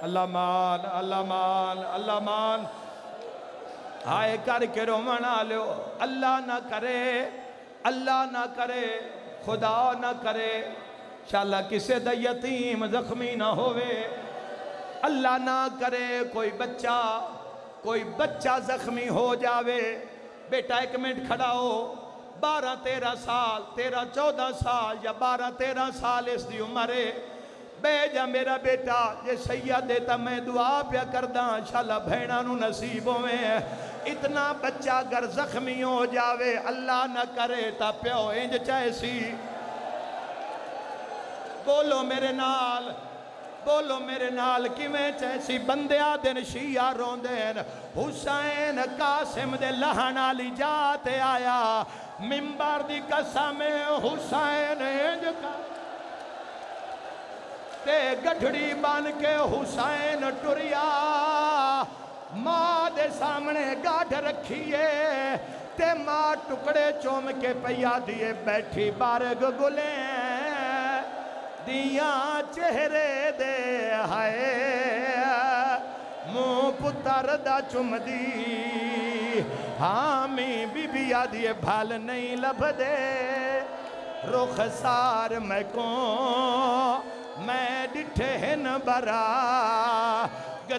اللہ مان اللہ مان اللہ مان، ہائے کر کے رومن آلو، اللہ نہ کرے اللہ نہ کرے خدا نہ کرے انشاءاللہ کسے دا یتیم زخمی نہ ہوئے، اللہ نہ کرے کوئی بچہ زخمی ہو جاوے، بیٹا ایک منٹ کھڑا ہو، 12-13 سال 13-14 سال یا 12-13 سال اس دی عمرے، بے جا میرا بیٹا یہ سیدہ دیتا میں دعا پیا کردہ انشاءاللہ بھینہ نو نصیبوں میں، اتنا بچہ اگر زخمی ہو جاوے اللہ نہ کرے تا پیو انج چیسی، بولو میرے نال کیویں چیسی، بندیاں دن شیعہ روندین، حسین قاسم دے لہنا لی جاتے آیا، ممبر دی قسم حسین انج کا تے گڑھڑی بان کے حسین ٹریا، ماں دے سامنے گاڑھ رکھیے تے ماں ٹکڑے چوم کے پیا دیے بیٹھی بارگ گلیں دیاں چہرے دے ہائے منہ پتر دا چم دی، حامی بی بی آدھیے بھال نہیں لب دے، رخ سار میں کون میں ڈٹھے ہن برا،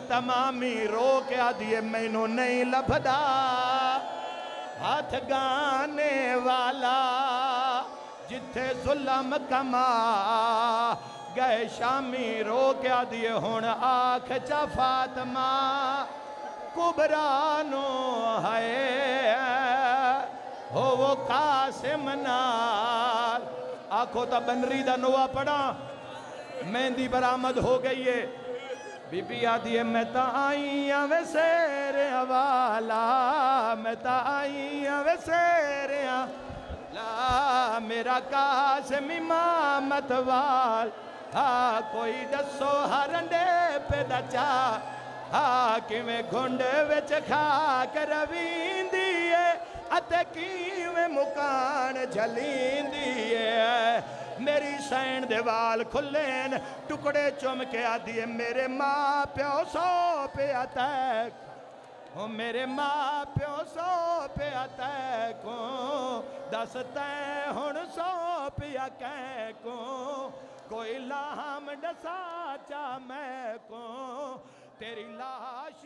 تمامی رو کے آدھیے میں نو نہیں لبھدا، ہاتھ گانے والا جتھے ظلم کما، گئے شامی رو کے آدھیے ہون آنکھ چا فاطمہ کبرانو ہے ہو وہ قاسم نال، آنکھوں تا بنری دا نوہ پڑا، مہندی برآمد ہو گئی ہے، بی بی آدھی میں تا آئیاں وے سیرے والا، میں تا آئیاں وے سیرے والا، میرا قاسم امامت وال، ہاں کوئی دسو ہرنڈے پہ دچا، ہاں کیویں گھنڈے وچ کھاک روین دیئے، اتے کیویں مکان جھلین دیئے، میری سین دیوال کھلین ٹکڑے چم کے آدھیے میرے ماں پیو سو پہ اتیک، میرے ماں پیو سو پہ اتیکوں، دستے ہن سو پیا کہکوں، کوئی لاہم ڈسا چا میں کو، تیری لاش